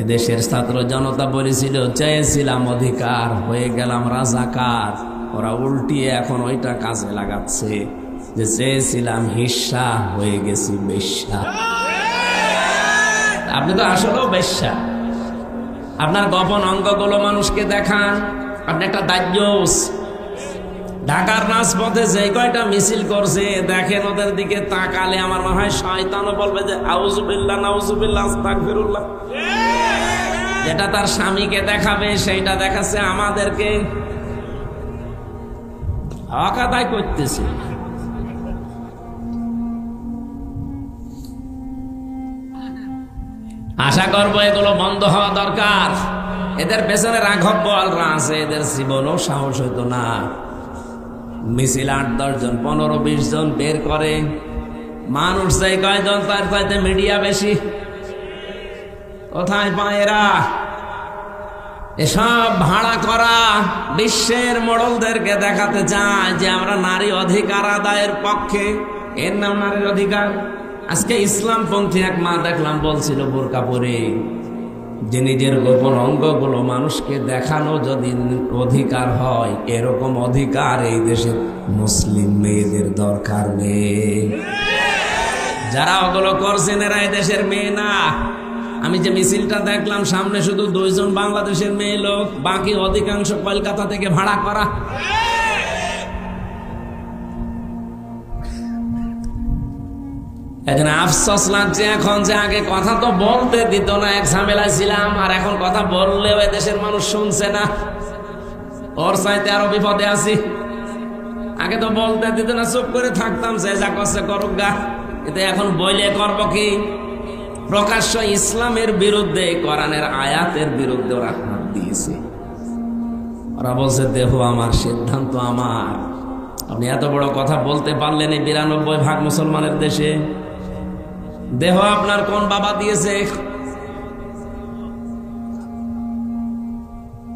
এদেশের ছাত্র জনতা বলেছিল চেয়েছিলাম অধিকার, হয়ে গেলাম রাজাকার। ওরা উল্টিয়ে এখন ওইটা কাজে লাগাচ্ছে, যে চেয়েছিলাম হিস্সা, হয়ে গেছি বেশ্যা। আপনি তো আসলেও বেশ্যা। আপনার গোপন অঙ্গগুলো মানুষকে দেখান, আপনি একটা দাজ্জুস। ঢাকার রাজপথে যে কয়টা মিছিল করছে দেখেন, ওদের দিকে তাকালে আমার মনে হয় শয়তানও বলবে যে আউযুবিল্লাহ নাউযুবিল্লাহ আস্তাগফিরুল্লাহ। যেটা তার স্বামীকে দেখাবে সেইটা দেখাচ্ছে আমাদেরকে। হক আদায় করতেছে। আশা করবো এগুলো বন্ধ হওয়া দরকার। এদের পেছনে রাঘব বোয়ালরা আছে, এদের জীবনও সাহস হইতো না। মিছিল 8-10 জন 15-20 জন বের করে, মানুষ চাই কয়জন, তার চাইতে মিডিয়া বেশি। কোথায় পায় এরা? এসব ভাড়া করা বিশ্বের মোড়লদেরকে দেখাতে চায় যে আমরা নারী অধিকার আদায়ের পক্ষে। এর নাম নারীর অধিকার। আজকে ইসলামপন্থী এক মা দেখলাম বলছিল বোরকা পরে যে নিজের গোপন অঙ্গগুলো মানুষকে দেখানো যদি অধিকার হয়, এরকম অধিকার এই দেশের মুসলিম মেয়েদের দরকার নেই। যারা ওগুলো করছেন এরা এই দেশের মেয়ে না। আমি যে মিছিলটা দেখলাম সামনে শুধু 2 জন বাংলাদেশের মেয়ে লোক, বাকি অধিকাংশ কলকাতা থেকে ভাড়া করা। এখানে আফসোস লাগছে এখন যে আগে কথা তো বলতে দিত না, এক ঝামেলায় ছিলাম, আর এখন কথা বললেও এদেশের মানুষ শুনছে না। ওর চাইতে আরো বিপদে আছি। আগে তো বলতে দিত না, চুপ করে থাকতাম, যে যা করছে করুক গা। কিন্তু এখন বইলে করব কি? প্রকাশ্য ইসলামের বিরুদ্ধে, কোরআনের আয়াতের বিরুদ্ধে ওরা হাত দিয়েছে। ওরা বলছে দেহ আমার, সিদ্ধান্ত আমার। আপনি এত বড় কথা বলতে পারলেন এই 92% মুসলমানের দেশে? দেহ আপনার কোন বাবা দিয়েছে?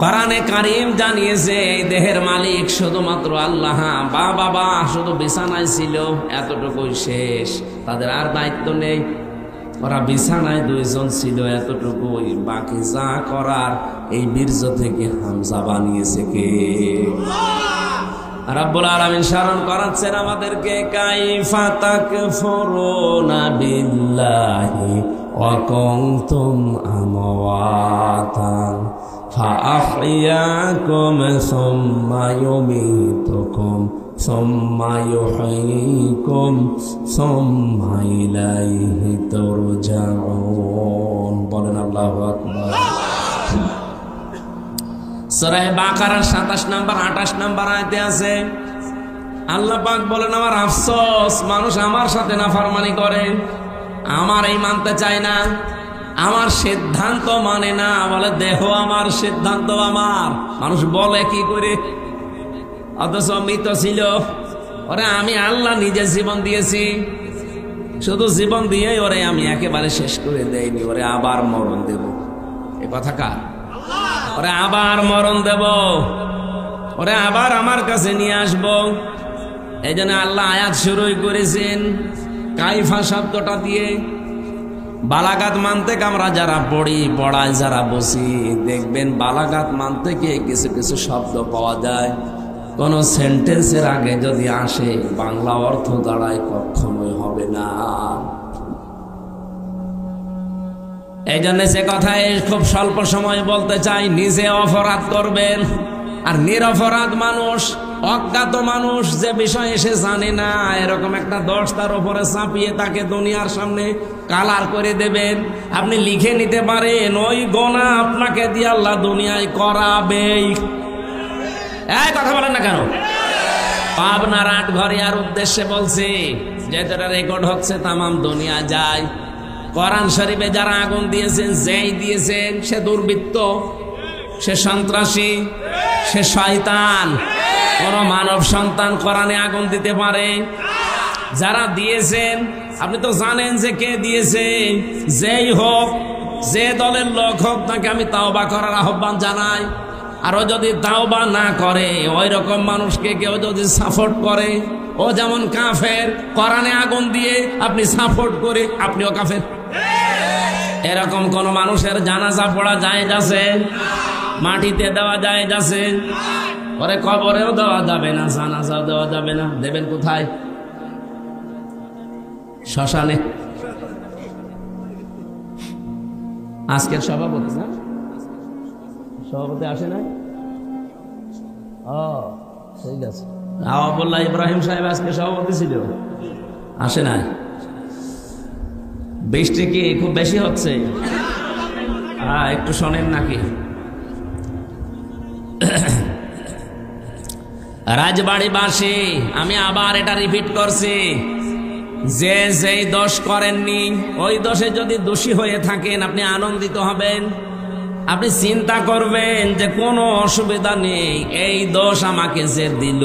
কোরআনে কারীম জানিয়েছে এই দেহের মালিক শুধুমাত্র আল্লাহ। বাবা শুধু বিছানায় ছিল, এতটুকুই শেষ, তাদের আর দায়িত্ব নেই। ওরা বিছানায় 2 জন ছিল, এতটুকুই। বাকি যা করার এই বীর্য থেকে হামজা বানিয়েছে কে? রাব্বুল আলামিন স্মরণ করাচ্ছেন আমাদেরকে, কাইফা তাকফুরুনা বিল্লাহি ওয়া কুনতুম আমওয়াতান ফাআহইয়াকুম সুম্মা ইউমীতুকুম সুম্মা ইউহয়ীকুম সুম্মা ইলাইহি তুরজাউন। বলেন আল্লাহু আকবার। সূরা বাকারার 27 নম্বর 28 নম্বর আয়াতে আছে, আল্লাহ পাক বলেন আমার আফসোস, মানুষ আমার সাথে নাফরমানি করে, আমার এই মানতে চায় না, আমার সিদ্ধান্ত মানে না। বলে দেহ আমার, সিদ্ধান্ত আমার। মানুষ বলে কি করে? অথচ মৃত ছিল। ওরে আমি আল্লাহ নিজে জীবন দিয়েছি, শুধু জীবন দিয়ে ওরে আমি একেবারে শেষ করে দেইনি, ওরে আবার মরণ দেব। এ কথা কার? ওরে আবার মরণ দেব, ওরে আবার আমার কাছে নিয়ে আসব। এই জন্য আল্লাহ আয়াত শুরুই করেছেন কাইফা শব্দটা দিয়ে। বালাগাত মানতে আমরা যারা পড়ি, পড়ায় যারা বসি, দেখবেন বালাগাত মানতে গিয়ে কিছু কিছু শব্দ পাওয়া যায়, কোন সেন্টেন্সের আগে যদি আসে বাংলা অর্থ দাঁড়ায় কখনোই হবে না। এই জন্য সে কথায় খুব স্বল্প সময় বলতে চাই, নিজে অপরাধ করবেন। আর নিরপরাধ মানুষ, অজ্ঞাত মানুষ যে বিষয় এসে জানে না, এরকম একটা দোষ তার উপরে চাপিয়ে তাকে দুনিয়ার সামনে কালার করে দেবেন। আপনি লিখে নিতে পারেন ওই গোনা আপনাকে দিয়ে আল্লাহ দুনিয়ায় করাবেই। এই কথা বলেন না কেন? পাবনার 8 ঘরিয়ার উদ্দেশ্যে বলছি, যেটা রেকর্ড হচ্ছে তামাম দুনিয়া যায়। কোরআন শরীফে যারা আগুন দিয়েছেন, যেই দিয়েছেন সে দুর্বৃত্ত, সে সন্ত্রাসী, সে শয়তান। কোন মানব সন্তান কোরআনে আগুন দিতে পারে? যারা দিয়েছেন আপনি তো জানেন যে কে দিয়েছে। যেই হোক, যে দলের লোক হোক, তাকে আমি তাওবা করার আহ্বান জানাই। আরো যদি তাওবা না করে, ওই রকম মানুষকে কেউ যদি সাপোর্ট করে, ও যেমন কাফের। কোরআনে আগুন দিয়ে আপনি সাপোর্ট করে আপনিও কাফের। এরকম কোন মানুষের জানাজা পড়া জায়েজ আছে? মাটিতে দেওয়া জায়েজ আছে? ওরে কবরেও দেওয়া যাবে না, জানাজাও দেওয়া যাবে না। দেবেন কোথায়? শ্মশানে। আজকের সভাপতি না, সভাপতি আসে না? ও ঠিক আছে। আওয়াবুল্লাহ ইব্রাহিম সাহেব আজকে সভাপতি ছিল, আসে নাই? বৃষ্টি কি খুব বেশি হচ্ছে? একটু শোনেন নাকি? রাজবাড়িবাসী, আমি আবার এটা রিপিট করছি, যে যেই দোষ করেননি ওই দোষে যদি দোষী হয়ে থাকেন আপনি আনন্দিত হবেন। আপনি চিন্তা করবেন যে কোনো অসুবিধা নেই, এই দোষ আমাকে যে দিল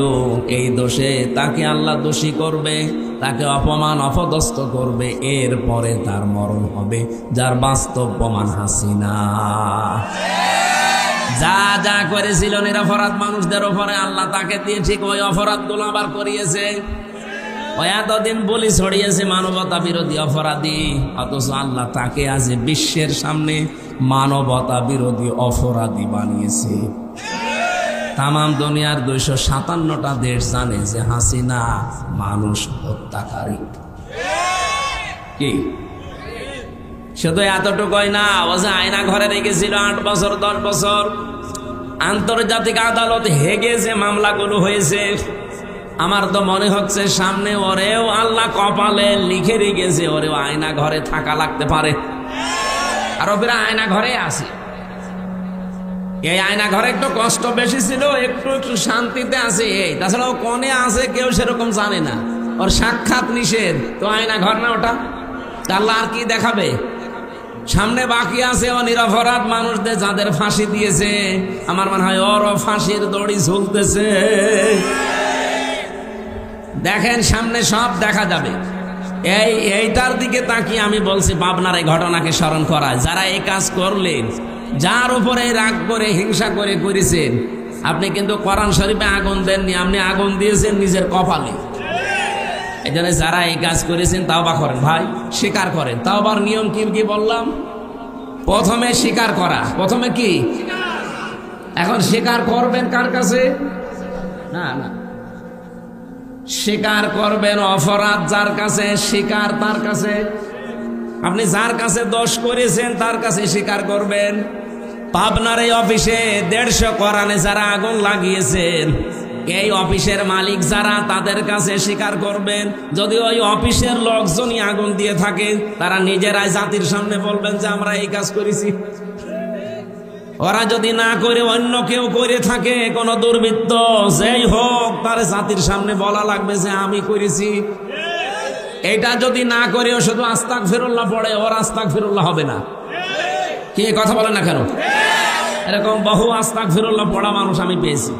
এই দোষে তাকে আল্লাহ দোষী করবে, তাকে অপমান অপদস্থ করবে, এরপরে তার মরণ হবে, যার বাস্তব প্রমাণ হাসিনা। যা যা করেছিল নিরপরাধ মানুষদের উপরে আল্লাহ তাকে দিয়ে ঠিক ওই অপরাধগুলো আবার করিয়েছে। ওই এতদিন বলি ছড়িয়েছে মানবতা বিরোধী অপরাধী, অথচ আল্লাহ তাকে আজ বিশ্বের সামনে মানবতা বিরোধী অপরাধী বানিয়েছে। তাম দুনিয়ার 257টা দেশ জানে যে হাসিনা মানুষ হত্যাকারী। কি শুধু এতটুকুই না, ও যে আয়না ঘরে রেখেছিল 8 বছর 10 বছর, আন্তর্জাতিক আদালত হেগে যে মামলাগুলো হয়েছে, আমার তো মনে হচ্ছে সামনে ওরেও আল্লাহ কপালে লিখে রেখেছে ওরেও আয়না ঘরে থাকা লাগতে পারে। আর ওরা আয়না ঘরে আছে। এই আয়না ঘরে একটু কষ্ট বেশি ছিল, একটু একটু শান্তিতে আছে। এই তাছাড়া ও কোনে আছে কেউ সেরকম জানে না, ওর সাক্ষাৎ নিষেধ, তো আয়না ঘর না ওটা, আল্লাহ আর কি দেখাবে? সামনে বাকি আছে ও নিরপরাধ মানুষদের যাদের ফাঁসি দিয়েছে, আমার মনে হয় ওরও ফাঁসির দড়ি ঝুলতেছে। দেখেন সামনে সব দেখা যাবে। এইটার দিকে তাকিয়ে আমি বলছি পাবনার এই ঘটনাকে স্মরণ করায়, যারা এই কাজ করলেন, যার উপরে রাগ করে হিংসা করে করেছেন, আপনি কিন্তু কোরআন শরীফে আগুন দেননি, আপনি আগুন দিয়েছেন নিজের কপালে। এই জন্য যারা এই কাজ করেছেন তাওবা করেন ভাই, স্বীকার করেন। তাওবার নিয়ম কি কি বললাম? প্রথমে স্বীকার করা, প্রথমে কি? এখন স্বীকার করবেন কার কাছে? না না, স্বীকার করবেন অপরাধ যার কাছে, স্বীকার তার কাছে। আপনি যার কাছে দোষ করেছেন তার কাছে স্বীকার করবেন। পাবনার এই অফিসে 150 কোরআনে যারা আগুন লাগিয়েছেন, এই অফিসের মালিক যারা, তাদের কাছে স্বীকার করবেন। যদি ওই অফিসের লোকজনই আগুন দিয়ে থাকে, তারা নিজেরাই জাতির সামনে বলবেন যে আমরা এই কাজ করেছি। ওরা যদি না করে অন্য কেউ করে থাকে, কোন দুর্বৃত্ত যেই হোক, তার জাতির সামনে বলা লাগবে যে আমি করেছি। এটা যদি না করেও শুধু আস্তাগফিরুল্লাহ পড়ে, ওর আস্তাগফিরুল্লাহ হবে না। কি কথা বলেন না কেন? এরকম বহু আস্তাগফিরুল্লাহ পড়া মানুষ আমি পেয়েছি।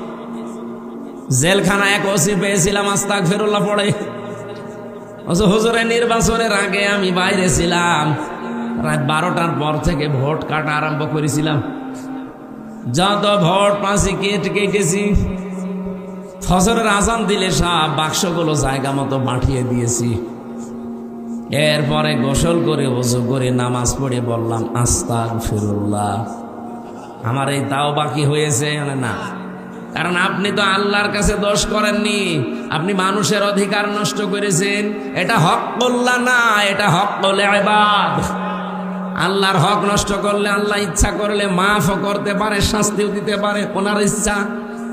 জেলখানা এক ওসি পেয়েছিলাম আস্তাগফিরুল্লাহ পড়ে। হুজুরের নির্বাচনের আগে আমি বাইরে ছিলাম, রাত 12টার পর থেকে ভোট কাটা আরম্ভ করেছিলাম। যত ভোট পাঁচি কেটেছি, ফজরের আজান দিলে সব বাক্সগুলো জায়গা মতো পাঠিয়ে দিয়েছি। এরপরে গোসল করে ওযু করে নামাজ পড়ে বললাম আস্তাগফিরুল্লাহ। আমার এই তাও বাকি হয়েছে না, কারণ আপনি তো আল্লাহর কাছে দোষ করেননি, আপনি মানুষের অধিকার নষ্ট করেছেন। এটা হককুল্লাহ না, এটা হকুল ইবাদ। আল্লাহর হক নষ্ট করলে আল্লাহ ইচ্ছা করলে মাফও করতে পারে, শাস্তিও দিতে পারে, ওনার ইচ্ছা।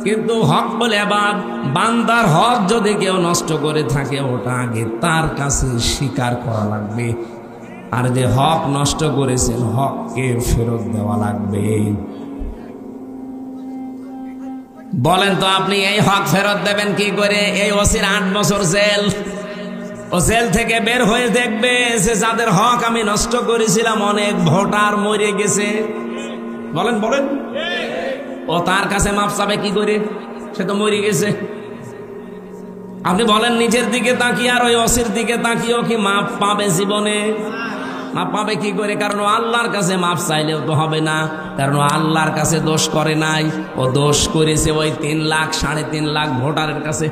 কিন্তু হকুল ইবাদ, বান্দার হক যদি কেউ নষ্ট করে থাকে, ওটা আগে তার কাছে স্বীকার করা লাগবে। আর যে হক নষ্ট করেছেন, হককে ফেরত দেওয়া লাগবে। বলেন তো আপনি এই হক ফেরত দেবেন কি করে? এই ওসির 8 বছর জেল, ও জেল থেকে বের হয়ে দেখবে যে যাদের হক আমি নষ্ট করেছিলাম, অনেক ভোটার মরে গেছে। বলেন বলেন, ও তার কাছে মাপ চাবে কি করে? সে তো মরে গেছে। আপনি বলেন নিজের দিকে তাকিয়ে আর ওই ওসির দিকে তাকিয়েও কি মাপ পাবে জীবনে? মাপ পাবে কি করে? কারণ আল্লাহর কাছে মাপ চাইলেও তো হবে না, কারণ আল্লাহর কাছে দোষ করে নাই, ও দোষ করেছে ওই 3 লাখ 3.5 লাখ ভোটারের কাছে।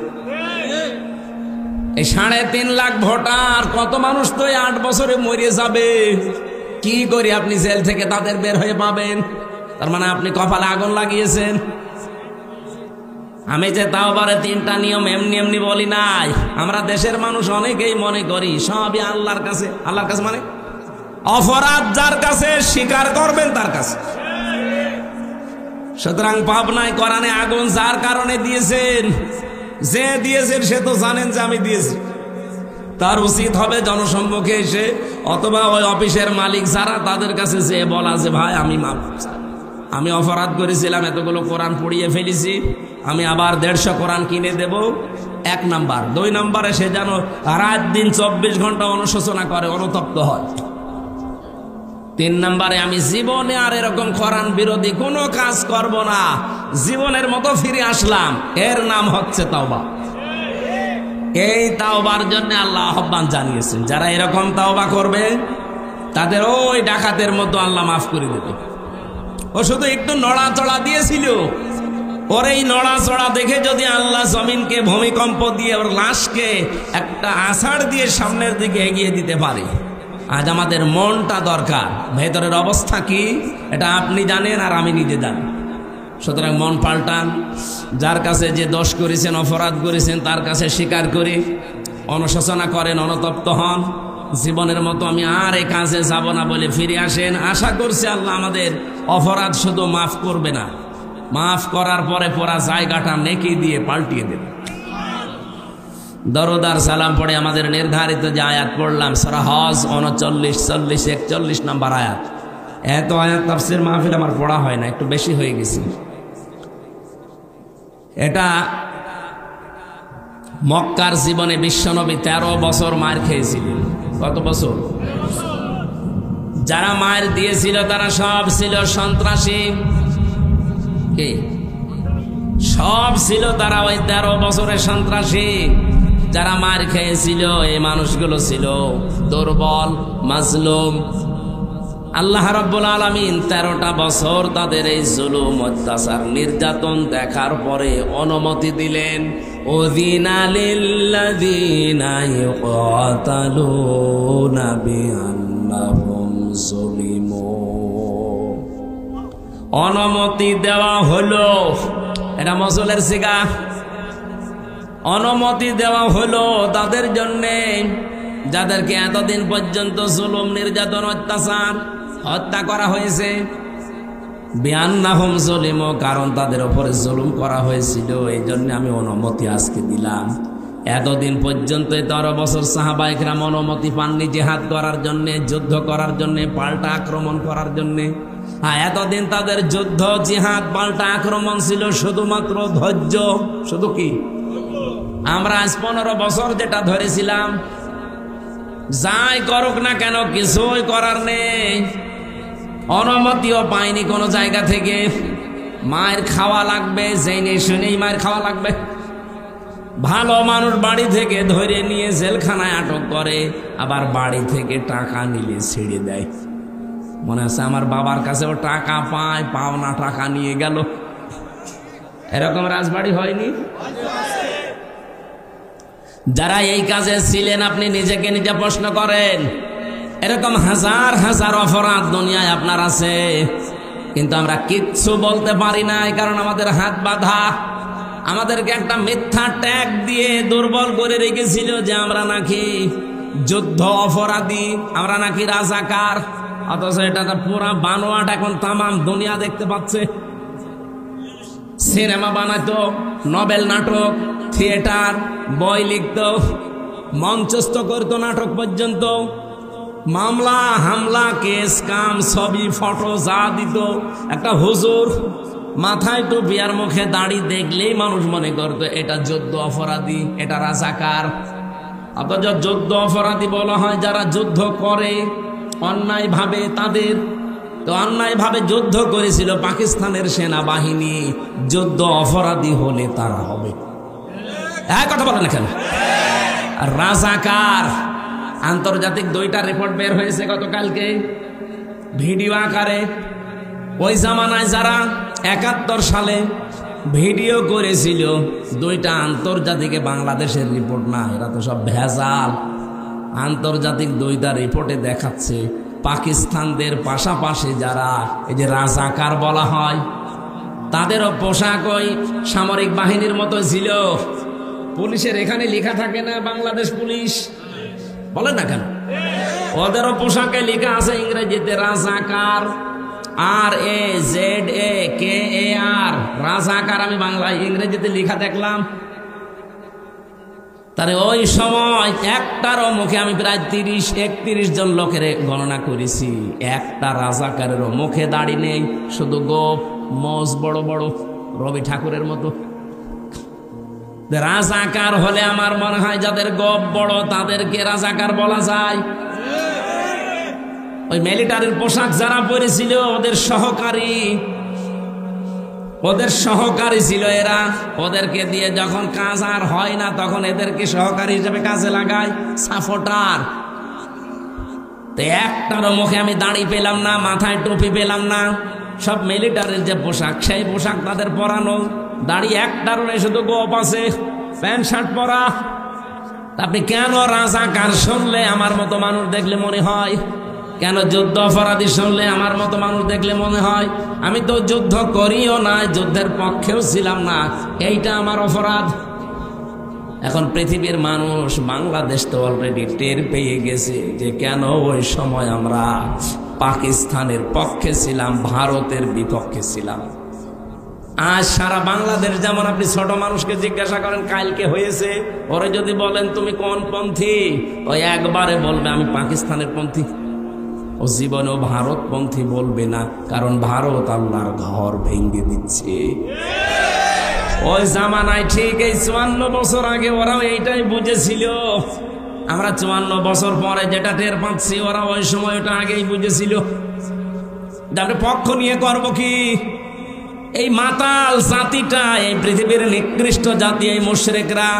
এই 3.5 লাখ ভোটার, কত মানুষ তো 8 বছরে মরে যাবে। কি করে আপনি জেল থেকে তাদের বের হয়ে পাবেন? তার মানে আপনি কপালে আগুন লাগিয়েছেন। আমি যে তাওবারে 3টা নিয়ম এমনি এমনি বলি নাই। আমরা দেশের মানুষ অনেকেই মনে করি সবই আল্লাহর কাছে। আল্লাহর কাছে মানে অপরাধ যার কাছে স্বীকার করবেন তার কাছে। সুতরাং পাবনায় কোরআনে আগুন যার কারণে দিয়েছেন, যে দিয়েছেন সে তো জানেন যে আমি দিয়েছি, তার উচিত হবে জনসম্মুখে এসে অথবা ওই অফিসের মালিক যারা তাদের কাছে যে বলা যে ভাই আমি অপরাধ করেছিলাম, এতগুলো কোরআন পড়িয়ে ফেলেছি, আমি আবার 150 কোরআন কিনে দেব। 1 নাম্বার। 2 নাম্বারে সে যেন রাত দিন 24 ঘন্টা অনুশোচনা করে, অনুতপ্ত হয়। 3 নাম্বারে আমি জীবনে আর এরকম কোরআন বিরোধী কোনো কাজ করব না, জীবনের মতো ফিরে আসলাম। এর নাম হচ্ছে তাওবা। এই তাওবার জন্য আল্লাহ আহ্বান জানিয়েছেন, যারা এরকম তাওবা করবে তাদের ওই ডাকাতের মতো আল্লাহ মাফ করে দেবে। ও শুধু একটু নড়াচড়া দিয়েছিল, ওর এই নড়াচড়া দেখে যদি আল্লাহ জমিনকে ভূমিকম্প দিয়ে ওর লাশকে একটা আষাঢ় দিয়ে সামনের দিকে এগিয়ে দিতে পারে। আজ আমাদের মনটা দরকার, ভেতরের অবস্থা কি এটা আপনি জানেন আর আমি নিজে জানি। সুতরাং মন পাল্টান, যার কাছে যে দোষ করেছেন, অপরাধ করেছেন, তার কাছে স্বীকার করে অনুশোচনা করেন, অনুতপ্ত হন। জীবনের মতো আমি আর এই কাজে যাব না বলে ফিরে আসেন। আশা করছি আল্লাহ আমাদের অপরাধ শুধু মাফ করবে না, মাফ করার পরে পুরা জায়গাটা নেকি দিয়ে পাল্টিয়ে দেবে। দরুদ আর সালাম পড়ে আমাদের নির্ধারিত যে আয়াত পড়লাম সূরা হজ 39, 40, 41 নম্বর আয়াত। এত আয়াত তাফসীর মাহফিল আমার পড়া হয় না, একটু বেশি হয়ে গেছে। এটা মক্কার জীবনে বিশ্বনবী 13 বছর মার খেয়েছিলেন। কত বছর? যারা মার দিয়েছিল তারা সব ছিল সন্ত্রাসী। কি সব ছিল তারা ওই 13 বছরের সন্ত্রাসী। যারা মার খেয়েছিল এই মানুষগুলো ছিল দুর্বল, মাজলুম। আল্লাহ রাব্বুল আলামিন 13টা বছর তাদের এই জুলুম, অত্যাচার, নির্যাতন দেখার পরে অনুমতি দিলেন। উযিনা লিল্লাযীনা ইউকাতালুনা বিআন্নাহুম যুলিমু। অনুমতি দেওয়া হলো, এটা মসলের সিগা। অনুমতি দেওয়া হলো তাদের জন্যে যাদেরকে এতদিন পর্যন্ত জুলুম, নির্যাতন, অত্যাচার, হত্যা করা হয়েছে। বিআন্নাহুম যুলিমু, কারণ তাদের উপরে জুলুম করা হয়েছিল, এই জন্য আমি অনুমতি আজকে দিলাম। এতদিন পর্যন্ত 13 বছর সাহাবায়ে কেরাম অনুমতি পাননি জিহাদ করার জন্য, যুদ্ধ করার জন্য, পাল্টা আক্রমণ করার জন্য। এতদিন তাদের যুদ্ধ, জিহাদ, পাল্টা আক্রমণ ছিল শুধুমাত্র ধৈর্য। শুধু কি? আমরা আজ 15 বছর যেটা ধরেছিলাম, যাই করুক না কেন কিছুই করার নেই। অনুমতিও পাইনি কোনো জায়গা থেকে। মায়ের খাওয়া লাগবে, জেনে শুনেই মায়ের খাওয়া লাগবে। ভালো মানুষ বাড়ি থেকে ধরে নিয়ে জেলখানায় আটক করে, আবার বাড়ি থেকে টাকা নিলে ছেড়ে দেয়। মনে আছে আমার বাবার কাছেও টাকা পায়, পাওনা টাকা নিয়ে গেল। এরকম রাজবাড়ি হয়নি? যারা এই কাজে ছিলেন আপনি নিজেকে নিজে প্রশ্ন করেন। এরকম হাজার হাজার অপরাধ দুনিয়ায় আপনার আছে, কিন্তু আমরা কিচ্ছু বলতে পারি না, কারণ আমাদের হাত বাঁধা। আমাদেরকে একটা মিথ্যা ট্যাগ দিয়ে দুর্বল করে রেখেছিল যে আমরা নাকি যুদ্ধ অপরাধী, আমরা নাকি রাজাকার। অথচ এটা তো পুরা বানোয়াট, এখন তামাম দুনিয়া দেখতে পাচ্ছে। সিনেমা বানাইতো, নভেল, নাটক, থিয়েটার, বই লিখত, মঞ্চস্থ করতো নাটক পর্যন্ত। মামলা, হামলা, কেস, কাম সবই ফটো যা দিত। একটা হুজুর মাথায় টুপি আর মুখে দাড়ি দেখলেই মানুষ মনে করতো এটা যুদ্ধ অপরাধী, এটা রাজাকার। অথচ যুদ্ধ অপরাধী বলা হয় যারা যুদ্ধ করে অন্যায় ভাবে তাদের। তো অন্যায় ভাবে যুদ্ধ করেছিল পাকিস্তানের সেনাবাহিনী, যুদ্ধ অপরাধী হলে তারা হবে। কথা বলেন না কেন? রাজাকার আন্তর্জাতিক 2টা রিপোর্ট বের হয়েছে গতকালকে ভিডিও আকারে। ওই জামানায় যারা 71 সালে ভিডিও করেছিল, 2টা আন্তর্জাতিক, বাংলাদেশের রিপোর্ট না, এরা তো সব ভেজাল। আন্তর্জাতিক 2টা রিপোর্টে দেখাচ্ছে পাকিস্তানদের পাশাপাশি যারা এই যে রাজাকার বলা হয়, তাদেরও পোশাক ওই সামরিক বাহিনীর মতো ছিল। পুলিশের এখানে লেখা থাকে না বাংলাদেশ পুলিশ, বলেন না কেন? ওদেরও পোশাকে লেখা আছে ইংরেজিতে রাজাকার, RAZAKAR, রাজাকার। আমি বাংলা ইংরেজিতে লেখা দেখলাম। তাহলে ওই সময় একটারও মুখে আমি প্রায় 30-31 জন লোকের গণনা করেছি, একটা রাজাকারেরও মুখে দাড়ি নেই, শুধু গোপ মোজ বড় বড় রবি ঠাকুরের মতো। রাজাকার হলে আমার মনে হয় যাদের গোপ বড় তাদেরকে রাজাকার বলা যায়। ওই মিলিটারির পোশাক যারা পরেছিল ওদের সহকারী ছিল এরা। ওদেরকে দিয়ে যখন কাজ আর হয় না তখন এদেরকে সহকারী হিসেবে কাজে লাগায়, সাপোর্টার। তো একটারও মুখে আমি দাড়ি পেলাম না, মাথায় টুপি পেলাম না। সব মিলিটারির যে পোশাক সেই পোশাক তাদের পরানো, দাড়ি একটারও নেই, শুধু গোপ আছে, প্যান্ট শার্ট পরা। আপনি কেন রাজাকার শুনলে আমার মতো মানুষ দেখলে মনে হয়? কেন যুদ্ধ অপরাধী শুনলে আমার মতো মানুষ দেখলে মনে হয়? আমি তো যুদ্ধ করিও না, যুদ্ধের পক্ষেও ছিলাম না, এইটা আমার অপরাধ। এখন পৃথিবীর মানুষ, বাংলাদেশ তো অলরেডি টের পেয়ে গেছে যে কেন ওই সময় আমরা পাকিস্তানের পক্ষে ছিলাম, ভারতের বিপক্ষে ছিলাম। আজ সারা বাংলাদেশ যেমন আপনি ছোট মানুষকে জিজ্ঞাসা করেন কালকে হয়েছে, ওরে যদি বলেন তুমি কোন পন্থী, ওই একবারে বলবে আমি পাকিস্তানের পন্থী। ও জীবনেও ভারতপন্থী বলবে না, কারণ ভারত আল্লাহর ঘর ভেঙে দিচ্ছে। ওই জামানায় ঠিক এই 54 বছর আগে ওরাও এইটাই বুঝেছিল। আমরা 54 বছর পরে যেটা টের পাচ্ছি, ওরা ওই সময় ওটা আগেই বুঝেছিল। তারপরে পক্ষ নিয়ে করব কি? এই মাতাল জাতিটা, এই পৃথিবীর নিকৃষ্ট জাতি, এই মুশরিকরা,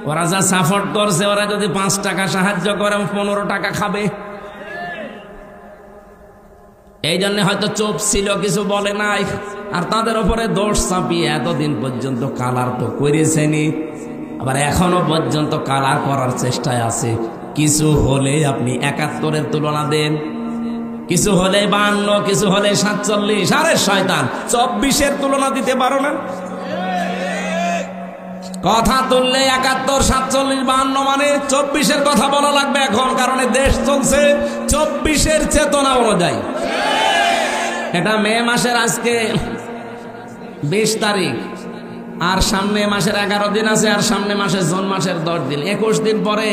ওরা যা সাপোর্ট করছে, ওরা যদি 5 টাকা সাহায্য করে 15 টাকা খাবে। এই জন্য হয়তো চুপ ছিল, কিছু বলে নাই। আর তাদের উপরে দোষ চাপিয়ে এতদিন পর্যন্ত কালার তো করেছেনি, আবার এখনো পর্যন্ত কালার করার চেষ্টায় আছে। কিছু হলে আপনি 71-এর তুলনা দেন, কিছু হলে 52, কিছু হলে 47। আরে শয়তান, 24-এর তুলনা দিতে পারো না? কথা তুললে 71, 47, 52 মানে 24-এর কথা বলা লাগবে এখন, কারণ দেশ চলছে 24-এর চেতনা অনুযায়ী। এটা মে মাসের আজকে 20 তারিখ, আর সামনে মাসের 11 দিন আছে, আর সামনে মাসে জুন মাসের 10 দিন, 21 দিন পরে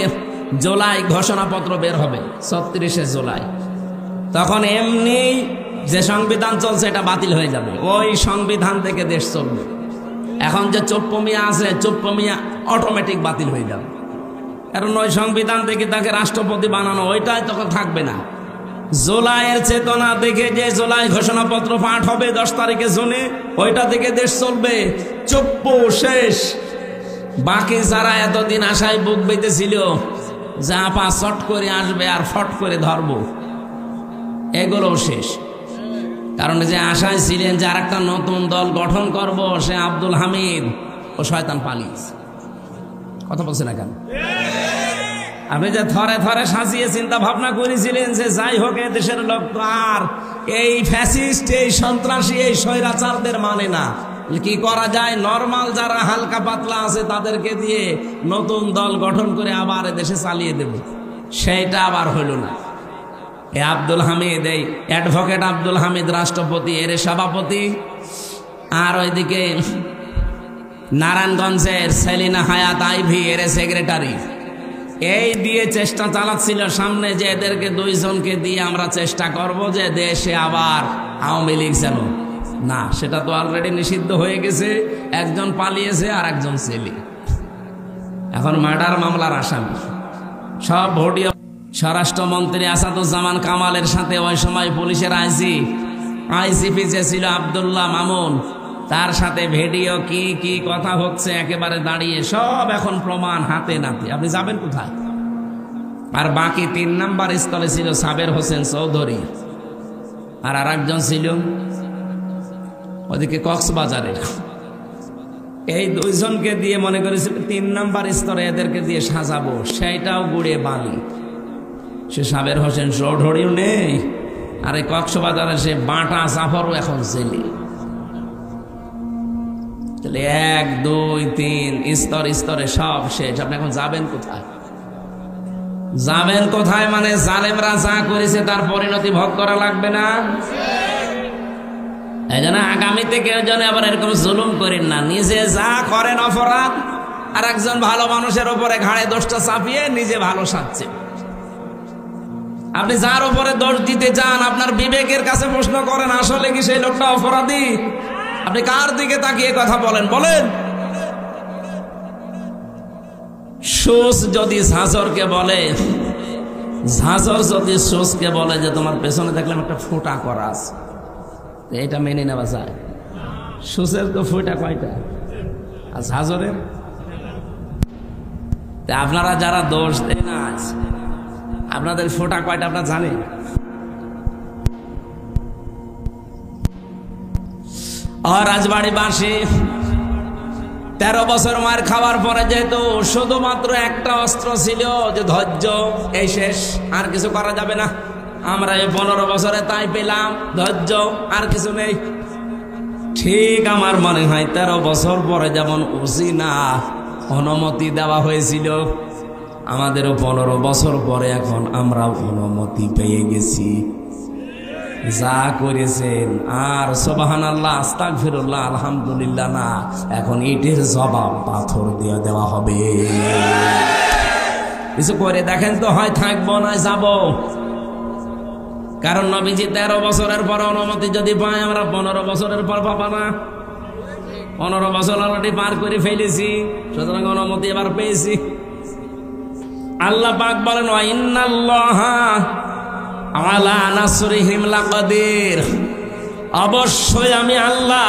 জুলাই ঘোষণাপত্র বের হবে, 36শে জুলাই। তখন এমনি যে সংবিধান চলছে এটা বাতিল হয়ে যাবে, ওই সংবিধান থেকে দেশ চলবে। এখন যে চোপ্প মিয়া আছে, চোপ্প মিয়া অটোমেটিক বাতিল হয়ে যাবে, কারণ ওই সংবিধান থেকে তাকে রাষ্ট্রপতি বানানো, ওইটাই তখন থাকবে না। জুলাইয়ের চেতনা দেখে যে জুলাই ঘোষণাপত্র পাঠ হবে 10 তারিখে জুনে, ওইটা থেকে দেশ চলবে। চুপ্প শেষ। বাকি যারা এতদিন আশায় বুক বেঁধেছিল যে আপা চট করে আসবে আর ফট করে ধরবো, এগুলোও শেষ। কারণ যে আশায় ছিলেন যে আর একটা নতুন দল গঠন করব, সে আব্দুল হামিদ ও শয়তান পালিয়েছে। কথা বলছে না কেন? আপনি যে থরে থরে সাজিয়ে চিন্তা ভাবনা করেছিলেন যে যাই হোক দেশের লোক তো আর এই ফ্যাসিস্ট, এই সন্ত্রাসী, এই স্বৈরাচারদের মানে না, কি করা যায়? নরমাল যারা হালকা পাতলা আছে তাদেরকে দিয়ে নতুন দল গঠন করে আবার দেশে চালিয়ে দেব, সেইটা আবার হইল না। এই আব্দুল হামিদ, এই অ্যাডভোকেট আব্দুল হামিদ রাষ্ট্রপতি, এর সভাপতি, আর ওইদিকে নারায়ণগঞ্জের সেলিনা হায়াত আইভি, এর সেক্রেটারি। এই দিয়ে চেষ্টা চালাচ্ছিল সামনে যে এদেরকে 2 জনকে দিয়ে আমরা চেষ্টা করব যে দেশে আবার আওয়ামী লীগ যেন না, সেটা তো অলরেডি নিষিদ্ধ হয়ে গেছে। একজন পালিয়েছে আর একজন ছেলে এখন মার্ডার মামলার আসামি। সব ভোটিও স্বরাষ্ট্রমন্ত্রী আসাদুজ্জামান কামালের সাথে ওই সময় পুলিশের আইজিপি যে ছিল আব্দুল্লাহ মামুন, তার সাথে ভিডিও কি কি কথা হচ্ছে একেবারে দাঁড়িয়ে, সব এখন প্রমাণ হাতে নাতে। আপনি যাবেন কোথায়? আর বাকি 3 নাম্বার স্থলে ছিল সাবের হোসেন চৌধুরী, আর আরেকজন ছিল ওদিকে কক্সবাজারের। এই 2 জনকে দিয়ে মনে করেছিল 3 নাম্বার স্তরে এদেরকে দিয়ে সাজাবো, সেইটাও গুড়ে বালি। সে সাবের হোসেন চৌধুরীও নেই, আর এই কক্সবাজারে সে বাটা জাফরও এখন জেলে। 1, 2, 3 স্তরে সব শেষ। আপনি এখন যাবেন কোথায়? যাবেন কোথায় মানে জালেমরা যা করেছে তার পরিণতি ভোগ করা লাগবে না? এই জন্য আগামীতে কেউ যেন আবার এরকম জুলুম করেন না। নিজে যা করেন অপরাধ, আর একজন ভালো মানুষের উপরে ঘাড়ে দোষটা চাপিয়ে নিজে ভালো সাজছে। আপনি যার উপরে দোষ দিতে চান আপনার বিবেকের কাছে প্রশ্ন করেন, আসলে কি সেই লোকটা অপরাধী? আপনি কার দিকে তাকিয়ে কথা বলেন? বলেন। সুস যদি ঝাঁঝরকে বলে, ঝাঁঝর যদি সুসকে বলে যে তোমার পেছনে দেখলাম একটা ফোঁটা করা আছে, এটা মেনে নেওয়া যায়? সুসের তো ফোঁটা কয়টা, আর ঝাঁঝরের? আপনারা যারা দোষ দেন আজ, আপনাদের ফোঁটা কয়টা আপনারা জানেন? আর রাজবাড়ি বাসী 13 বছর মার খাওয়ার পরে যেহেতু শুধুমাত্র একটা অস্ত্র ছিল যে ধৈর্য, এই শেষ, আর কিছু করা যাবে না। আমরা এই 15 বছরে তাই পেলাম, ধৈর্য, আর কিছু নেই। ঠিক আমার মনে হয় 13 বছর পরে যেমন উসিনা অনুমতি দেওয়া হয়েছিল, আমাদেরও 15 বছর পরে এখন আমরা অনুমতি পেয়ে গেছি। যা করেছেন আর সুবহানাল্লাহ, আস্তাগফিরুল্লাহ, আলহামদুলিল্লাহ না, এখন ইটের জবাব পাথর দিয়ে দেওয়া হবে। কিছু করে দেখেন তো, হয় থাকবো না যাব। কারণ নবীজি 13 বছরের পর অনুমতি যদি পাই, আমরা 15 বছরের পর পাবো না। 15 বছর অলরেডি পার করে ফেলেছি, সুতরাং অনুমতি এবার পেয়েছি। আল্লাহ পাক বলেন, ওয়া ইন্নাল্লাহা আলা নাসরিহিম লাকাদির, অবশ্যই আমি আল্লাহ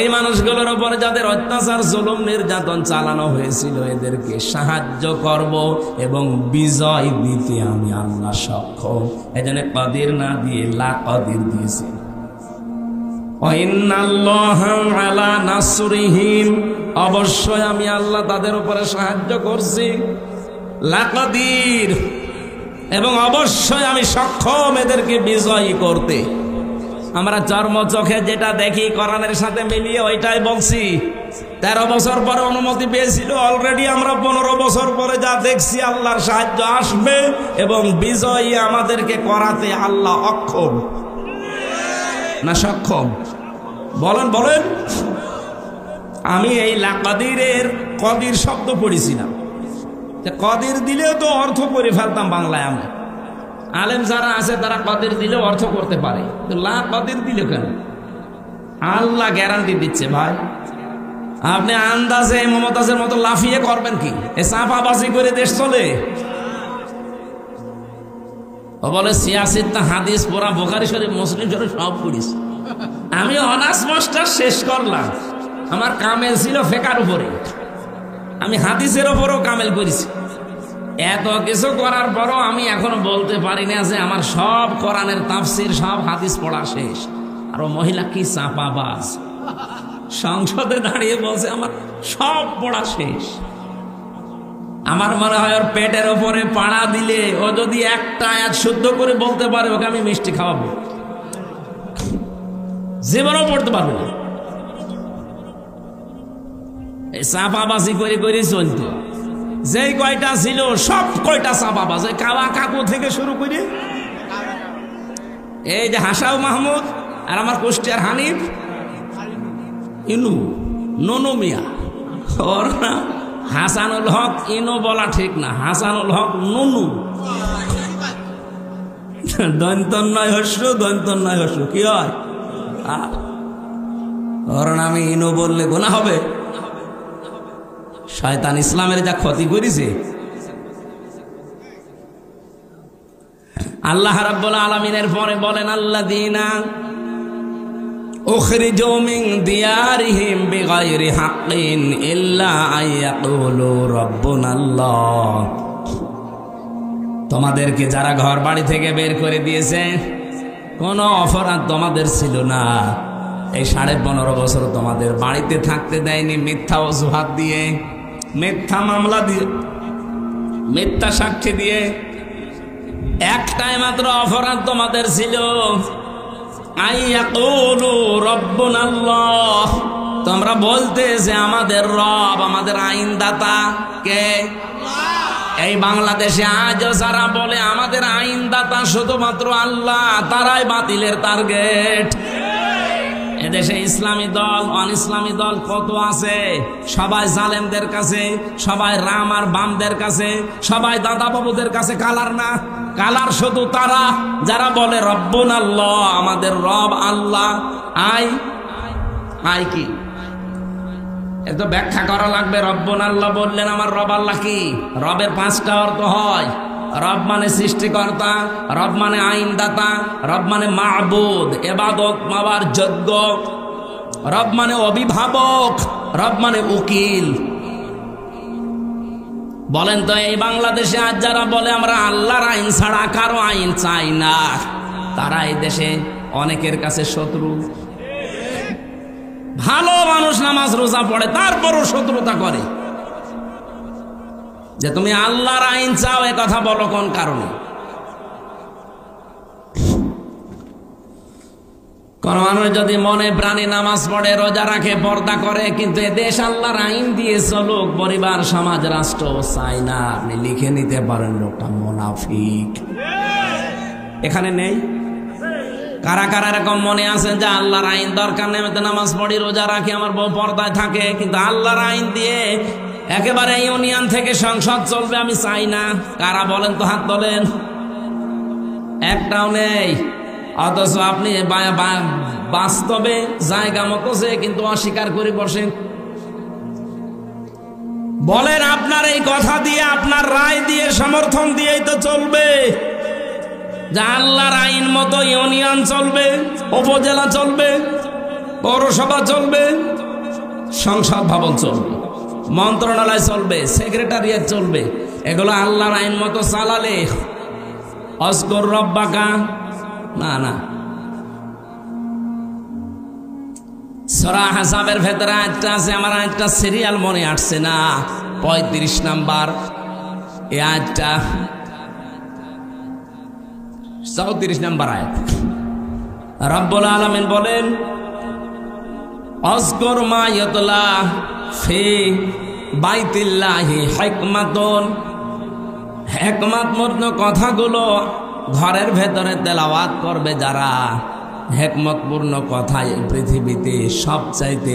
এই মানুষগুলোর উপরে যাদের অত্যাচার, জুলুম, নির্যাতন চালানো হয়েছিল এদেরকে সাহায্য করব এবং বিজয় দিতে আমি আল্লাহ সক্ষম। এজন্য কাদির না দিয়ে লাকাদির দিয়েছি। ওয়া ইন্নাল্লাহা আলা নাসরিহিম, অবশ্যই আমি আল্লাহ তাদের উপরে সাহায্য করছি, লাকাদির, এবং অবশ্যই আমি সক্ষম এদেরকে বিজয়ী করতে। আমরা চর্ম চোখে যেটা দেখি কোরআনের সাথে মিলিয়ে ওইটাই বলছি। 13 বছর পরে অনুমতি পেয়েছিল, অলরেডি আমরা 15 বছর পরে যা দেখছি আল্লাহর সাহায্য আসবে এবং বিজয়ী আমাদেরকে করাতে আল্লাহ অক্ষম না সক্ষম? বলেন বলেন। আমি এই লাকাদিরের কদির শব্দ পড়েছিলাম, কদির দিলেও তো অর্থ করে ফেলতাম বাংলায়। আমি আলেম যারা আছে তারা কদির দিলেও অর্থ করতে পারে, লা কদির দিলে কেন? আল্লাহ গ্যারান্টি দিচ্ছে ভাই, আপনি আন্দাজে মমতাজের মতো লাফিয়ে করবেন কি? এ চাপাবাজি করে দেশ চলে? ও বলে সিয়াসিত হাদিস পড়া, বুখারী শরীফ, মুসলিম শরীফ সব পড়িস। আমি অনার্স মাস্টার শেষ করলাম, আমার কামেল ছিল ফেকার উপরে, আমি হাদিসের ওপরও কামেল করেছি। এত কিছু করার পরও আমি এখনো বলতে পারি না যে আমার সব কোরআনের তাফসির, সব হাদিস পড়া শেষ। আর ও মহিলা কি চাপাবাজ, সংসদে দাঁড়িয়ে বলছে আমার সব পড়া শেষ। আমার মনে হয় ওর পেটের ওপরে পাড়া দিলে ও যদি একটা আয়াত শুদ্ধ করে বলতে পারে, ওকে আমি মিষ্টি খাওয়াবো, জীবনও পড়তে পারবে না। এই চাপাবাজি করে করে চলতো, যেই কয়টা ছিল সব কয়টা চাপাবাজ, কাওয়া কাকু থেকে শুরু করে এই যে হাসাও মাহমুদ আর আমার কুষ্টিয়ার হানিফ, ইনু ননু মিয়া, ওর নাম হাসানুল হক। ইনু বলা ঠিক না, হাসানুল হক ননু, দন্তন্নয় হস্য, দন্তন্নয় হস্য কি হয়? ওর নামে ইনু বললে গুনাহ হবে? শয়তান ইসলামের যা ক্ষতি করেছে। আল্লাহ রাব্বুল আলামিনের পরে বলেন, আল্লাযীনা উখরিজু মিন দিয়ারিহিম বিগাইরি হাক্কিন ইল্লা আইয়াকুলু রাব্বুনাল্লাহ, তোমাদেরকে যারা ঘর বাড়ি থেকে বের করে দিয়েছে কোনো অপরাধ তোমাদের ছিল না, এই 15.5 বছর তোমাদের বাড়িতে থাকতে দেয়নি মিথ্যা অজুহাত দিয়ে, মিথ্যা মামলা দিয়ে, মিথ্যা সাক্ষী দিয়ে। একটাই মাত্র অপরাধ তোমাদের ছিল, আইয়াকুলু রাব্বুনাল্লাহ, তোমরা বলতে যে আমাদের রব, আমাদের আইনদাতা কে? এই বাংলাদেশে আজও যারা বলে আমাদের আইনদাতা শুধুমাত্র আল্লাহ, তারাই বাতিলের টার্গেট। এদেশে ইসলামী দল অন ইসলামী দল কত আছে, সবাই জালেমদের কাছে, সবাই রাম আর বামদের কাছে, সবাই দাদা বাবুদের কাছে। কালার না, কালার শুধু তারা যারা বলে রব্বুনা আল্লাহ, আমাদের রব আল্লাহ। আই কি এত ব্যাখ্যা করা লাগবে? রব্বুনা আল্লাহ বললেন, আমার রব আল্লাহ কি? রবের 5টা অর্থ হয়। রব মানে সৃষ্টিকর্তা, রব মানে আইনদাতা, রব মানে মাবুদ, ইবাদত পাওয়ার যোগ্য, রব মানে অভিভাবক, রব মানে উকিল। বলেন তো এই বাংলাদেশে আজ যারা বলে আমরা আল্লাহর আইন ছাড়া কারো আইন চাই না, তারা এই দেশে অনেকের কাছে শত্রু। ভালো মানুষ নামাজ রোজা পড়ে, তারপরও শত্রুতা করে যে তুমি আল্লাহর আইন চাও, এ কথা বলো কোন কারণে? কোন মানুষ যদি মনে প্রাণে নামাজ পড়ে, রোজা রাখে, পর্দা করে, কিন্তু এ দেশ আল্লাহর আইন দিয়ে চলুক, পরিবার, সমাজ, রাষ্ট্র চাই না, আপনি লিখে নিতে পারেন লোকটা মুনাফিক। এখানে নেই? কারা কারা এরকম মনে আছেন যে আল্লাহর আইন দরকার নেই, আমি তো নামাজ পড়ি, রোজা রাখি, আমার বউ পর্দায় থাকে, কিন্তু আল্লাহর আইন দিয়ে একেবারে ইউনিয়ন থেকে সংসদ চলবে আমি চাই না? কারা বলেন তো, হাত তোলেন। একটাও নেই। অথচ আপনি বাস্তবে জায়গা মতো সে কিন্তু অস্বীকার করে বসেন। বলেন আপনার এই কথা দিয়ে, আপনার রায় দিয়ে, সমর্থন দিয়েই তো চলবে যে আল্লাহর আইন মতো ইউনিয়ন চলবে, উপজেলা চলবে, পৌরসভা চলবে, সংসদ ভবন চলবে, মন্ত্রণালয় চলবে, সেক্রেটারিয়েট চলবে। এগুলো আল্লাহর আইন মতো চালালে অস্কর রব্বাকা না না। সূরা হাসাবের ভেতরে আয়াতটা আছে, আমার আয়াতটা সিরিয়াল মনে আসছে না, 35 নাম্বার এই আয়াতটা, 34 নাম্বার আয়াত। রব্বুল আলামিন বলেন, অজকুর মা ইউতলা ফি বাইতিল্লাহি হিকমাতুন, হিকমতপূর্ণ কথাগুলো ঘরের ভেতরে তেলাওয়াত করবে যারা। হিকমতপূর্ণ কথা এই পৃথিবীতে সবচাইতে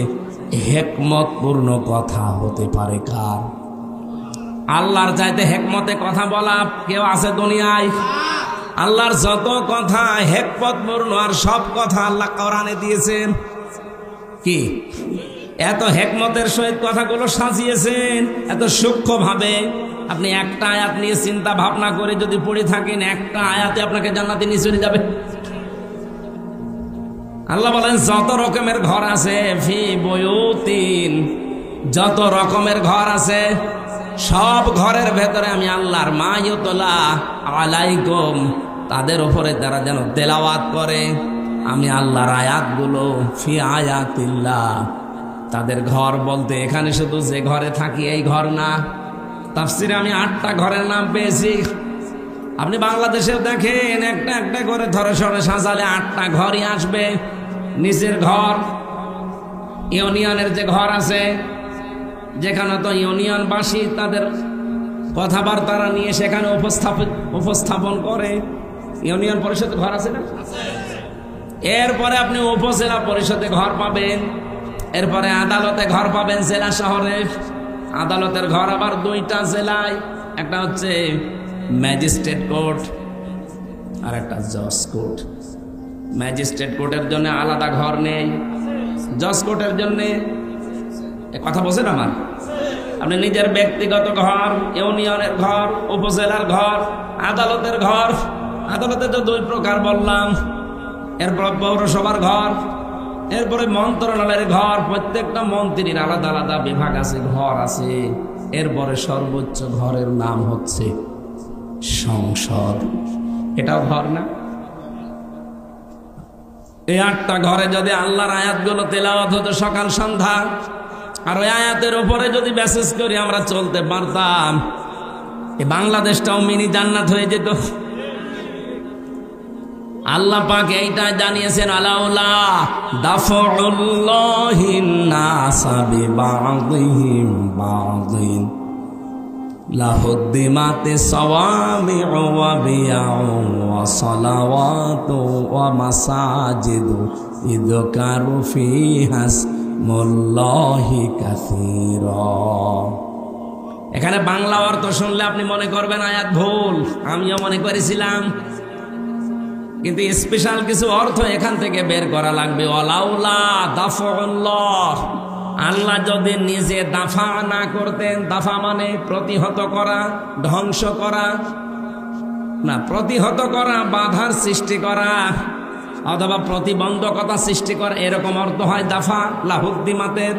হিকমতপূর্ণ কথা হতে পারে কার? আল্লাহর চাইতে হিকমতে কথা বলা কেউ আছে দুনিয়ায়? আল্লাহর যত কথা হিকমতপূর্ণ, আর সব কথা আল্লাহ কোরআনে দিয়েছেন। কি এত হিকমতের সহিত কথাগুলো সাজিয়েছেন, এত সূক্ষ্ম ভাবে। আপনি একটা আয়াত নিয়ে চিন্তা ভাবনা করে যদি পড়ে থাকেন, একটা আয়াতে আপনাকে জান্নাতে নিয়ে চলে যাবে। আল্লাহ বলেন, যত রকমের ঘর আছে, ফি বুয়ুতিন, যত রকমের ঘর আছে, সব ঘরের ভেতরে আমি আল্লাহর মা ইউতলা আলাইকুম, তাদের উপরে তারা যেন তেলাওয়াত করে আমি আল্লাহর আয়াতগুলো। ফি আয়াতিল্লাহ, তাদের ঘর বলতে এখানে শুধু যে ঘরে থাকি এই ঘর না, তাফসিরে আমি 8টা ঘরের নাম পেয়েছি। আপনি বাংলাদেশে দেখেন, একটা একটা করে ধরে সরে সাজালে 8টা ঘরই আসবে। নিচের ঘর, ইউনিয়নের যে ঘর আছে, যেখানে তো ইউনিয়নবাসী তাদের কথাবার্তা নিয়ে সেখানে উপস্থাপন করে। ইউনিয়ন পরিষদ ঘর আছে না? এরপরে আপনি উপজেলা পরিষদে ঘর পাবেন, এরপরে আদালতে ঘর পাবেন জেলা শহরে। আদালতের ঘর আবার 2টা জেলায়, একটা হচ্ছে ম্যাজিস্ট্রেট কোর্ট আর একটা জজ কোর্ট। ম্যাজিস্ট্রেট কোর্টের জন্য আলাদা ঘর নেই, জজ কোর্টের জন্য। কথা বলছেন আমার? আপনি নিজের ব্যক্তিগত ঘর, ইউনিয়নের ঘর, উপজেলার ঘর, আদালতের ঘর। আদালতে তো 2 প্রকার বললাম। এরপর পৌরসভার ঘর, এরপরে মন্ত্রণালয়ের ঘর। প্রত্যেকটা মন্ত্রীর আলাদা আলাদা বিভাগ আছে, ঘর আছে। এরপরে সর্বোচ্চ ঘরের নাম হচ্ছে সংসদ। এটাও ঘর না? এই 8টা ঘরে যদি আল্লাহর আয়াতগুলো তেলাওয়াত হতো সকাল সন্ধ্যা, আর ওই আয়াতের উপরে যদি মেসেজ করি আমরা চলতে পারতাম, এই বাংলাদেশটাও মিনি জান্নাত হয়ে যেত। আল্লাহ পাক এইটা জানিয়েছেন, আলাউলা দাফউল্লাহিন নাসা বিবাযিহিম বাযিন, লাহুদ্দিমাতি সাওয়ামিউ ওয়া বিয়াউ ওয়া সালাওয়াতু ওয়া মাসাজিদু ইযকারু ফীহা ইসমুল্লাহি কাসীরা। এখানে বাংলা অর্থ শুনলে আপনি মনে করবেন আয়াত ভুল, আমিও মনে করেছিলাম, কিন্তু স্পেশাল কিছু অর্থ এখান থেকে বের করা লাগবে। ওয়ালাউলা দাফউল্লাহ, আল্লাহ যদি নিজে দাফা না করতেন, দাফা মানে প্রতিহত করা, ধ্বংস করা না, প্রতিহত করা, বাধার সৃষ্টি করা অথবা প্রতিবন্ধকতা সৃষ্টি করা, এরকম অর্থ হয় দাফা লাহুদ্দিমাতের।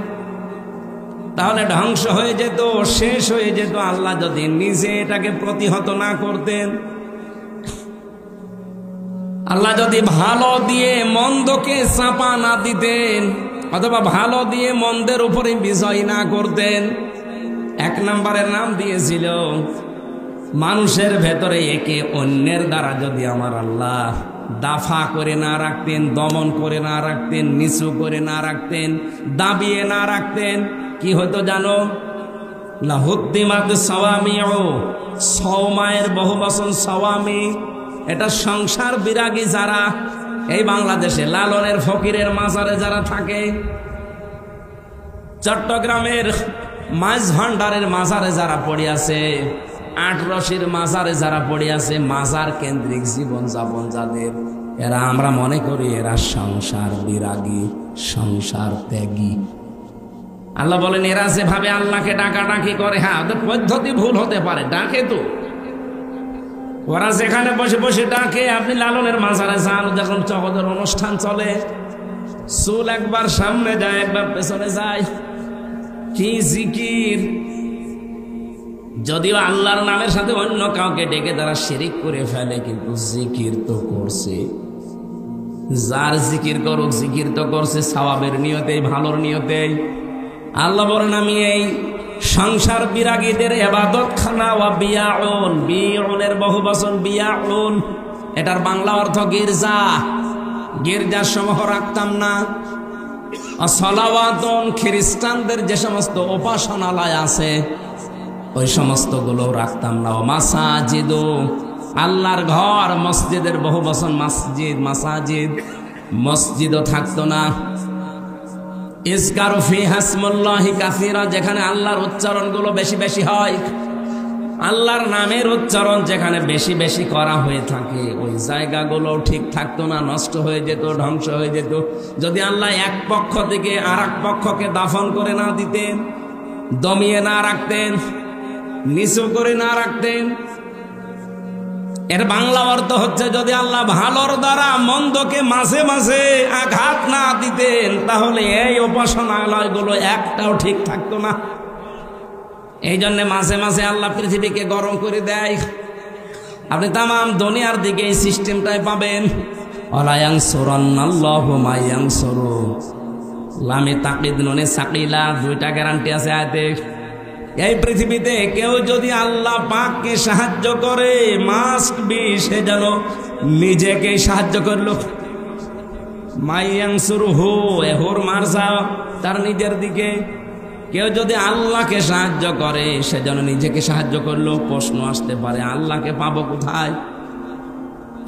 তাহলে ধ্বংস হয়ে যেত, শেষ হয়ে যেত, আল্লাহ যদি নিজে এটাকে প্রতিহত না করতেন। আল্লাহ যদি ভালো দিয়ে মন্দকে চাপা না দিতেন অথবা ভালো দিয়ে মন্দের উপরে বিজয় না করতেন। এক নম্বরের নাম দিয়েছিল মানুষের ভেতরে একে অন্যের দ্বারা যদি আমার আল্লাহ দাফা করে না রাখতেন, দমন করে না রাখতেন, নিচু করে না রাখতেন, দাবিয়ে না রাখতেন, কি হতো জানো? লাহুদ্দিমাত সাওয়ামিউ, সওমায়ের বহুবচন সাওয়ামি। এটা সংসার বিরাগী যারা এই বাংলাদেশে লালনের ফকিরের মাজারে যারা থাকে, চট্টগ্রামের মাছ ভান্ডারের মাজারে যারা পড়ে আছে, আটরশির মাজারে যারা পড়ে আছে, মাজার কেন্দ্রিক জীবন যাপন যাদের, এরা আমরা মনে করি এরা সংসার বিরাগী, সংসার ত্যাগী। আল্লাহ বলেন এরা যেভাবে আল্লাহকে ডাকাডাকি করে, হ্যাঁ ওদের পদ্ধতি ভুল হতে পারে, ডাকে তো ওরা যেখানে বসে বসে ডাকে। আপনি লালনের মাজারে যান, যখন চকদের অনুষ্ঠান চলে, চুল একবার সামনে যায় একবার পেছনে যায়, কি জিকির! যদিও আল্লাহর নামের সাথে অন্য কাউকে ডেকে তারা শিরিক করে ফেলে, কিন্তু জিকির তো করছে। যার জিকির করুক, জিকির তো করছে সওয়াবের নিয়তেই, ভালোর নিয়তেই। আল্লাহ বলেন আমি এই সংসার বিরাগীদের ইবাদত খানা ওয়া বিয়াউন, বিউনের বহুবচন বিয়াউন, এটার বাংলা অর্থ গির্জা, গির্জার সমূহ রাখতাম না। সালাওয়াতুন, খ্রিস্টানদের যে সমস্ত উপাসনালয় আছে ওই সমস্ত গুলো রাখতাম না। মাসাজিদু, আল্লাহর ঘর, মসজিদের বহুবচন মসজিদ, মাসাজিদ, মসজিদও থাকতো না। ইযকারু ফীহা ইসমুল্লাহি কাসীরা, যেখানে আল্লাহর উচ্চারণগুলো বেশি বেশি হয়, আল্লাহর নামের উচ্চারণ যেখানে বেশি বেশি করা হয়ে থাকে, ওই জায়গাগুলো ঠিক থাকতো না, নষ্ট হয়ে যেত, ধ্বংস হয়ে যেত। যদি আল্লাহ এক পক্ষ থেকে আর এক পক্ষকে দাফন করে না দিতেন, দমিয়ে না রাখতেন, নিচু করে না রাখতেন। এর বাংলা অর্থ হচ্ছে যদি আল্লাহ ভালোর দ্বারা মন্দকে মাঝে মাঝে আঘাত না দিতেন, তাহলে এই উপাসনালয়গুলো একটাও ঠিক থাকতো না। এই জন্য মাঝে মাঝে আল্লাহ পৃথিবীকে গরম করে দেয়। আপনি তামাম দুনিয়ার দিকে এই সিস্টেমটাই পাবেন। ওয়ালা ইয়ানসুরান্নাল্লাহু মা ইয়ানসুরু, লামে তাকিদ নুনে সাকিলা, দুইটা গ্যারান্টি আছে আয়াতে। এই পৃথিবীতে কেউ যদি আল্লাহ পাককে সাহায্য করে, মাস্ট বি সে যেন নিজেকে সাহায্য করলো। মাইয়াংসুরহু, এহুর মারসা তার নিজের দিকে। কেউ যদি আল্লাহকে সাহায্য করে সে যেন নিজেকে সাহায্য করলো। প্রশ্ন আসতে পারে আল্লাহকে পাবো কোথায়?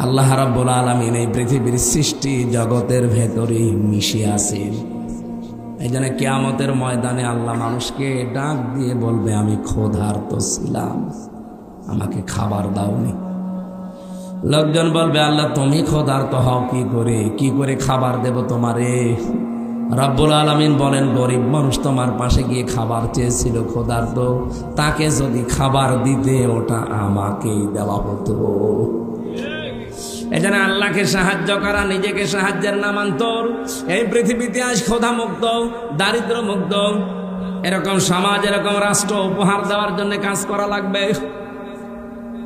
আল্লাহ রাব্বুল আলামিন এই পৃথিবীর সৃষ্টি জগতের ভেতরেই মিশে আছেন। এই জন্য কিয়ামতের ময়দানে আল্লাহ মানুষকে ডাক দিয়ে বলবে আমি ক্ষুধার্ত ছিলাম, আমাকে খাবার দাওনি। লোকজন বলবে আল্লাহ তুমি ক্ষুধার্ত হও কি করে খাবার দেব তোমারে? রাব্বুল আলামিন বলেন গরিব মানুষ তোমার পাশে গিয়ে খাবার চেয়েছিল, ক্ষুধার্ত, তাকে যদি খাবার দিতে ওটা আমাকেই দেওয়া হতো। এজন্য আল্লাহকে সাহায্য করা নিজেকে সাহায্যের নামান্তর। এই পৃথিবীতে আজ ক্ষুধা মুক্ত, দারিদ্র মুক্ত এরকম সমাজ, এরকম রাষ্ট্র উপহার দেওয়ার জন্য কাজ করা লাগবে।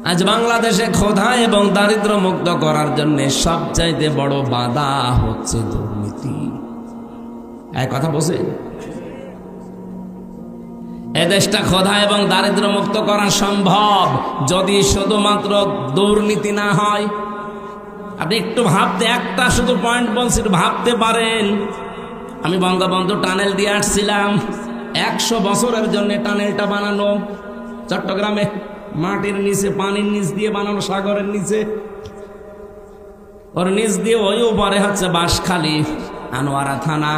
আজ বাংলাদেশে ক্ষুধা এবং দারিদ্র মুক্ত করার জন্য সবচাইতে বড় বাধা হচ্ছে দুর্নীতি। এক কথা বলছে, এদেশটা ক্ষুধা এবং দারিদ্র মুক্ত করা সম্ভব যদি শুধুমাত্র দুর্নীতি না হয়। আপনি একটু ভাবতে, একটা শুধু পয়েন্ট বলছি, ভাবতে পারেন। আমি বঙ্গবন্ধু টানেল দিয়ে আসছিলাম, 100 বছরের জন্য টানেলটা বানানো, চট্টগ্রামে মাটির নিচে, পানির নিচ দিয়ে বানানো, সাগরের নিচে, ওর নিচ দিয়ে ওই উপরে হচ্ছে বাঁশখালী, আনোয়ারা থানা,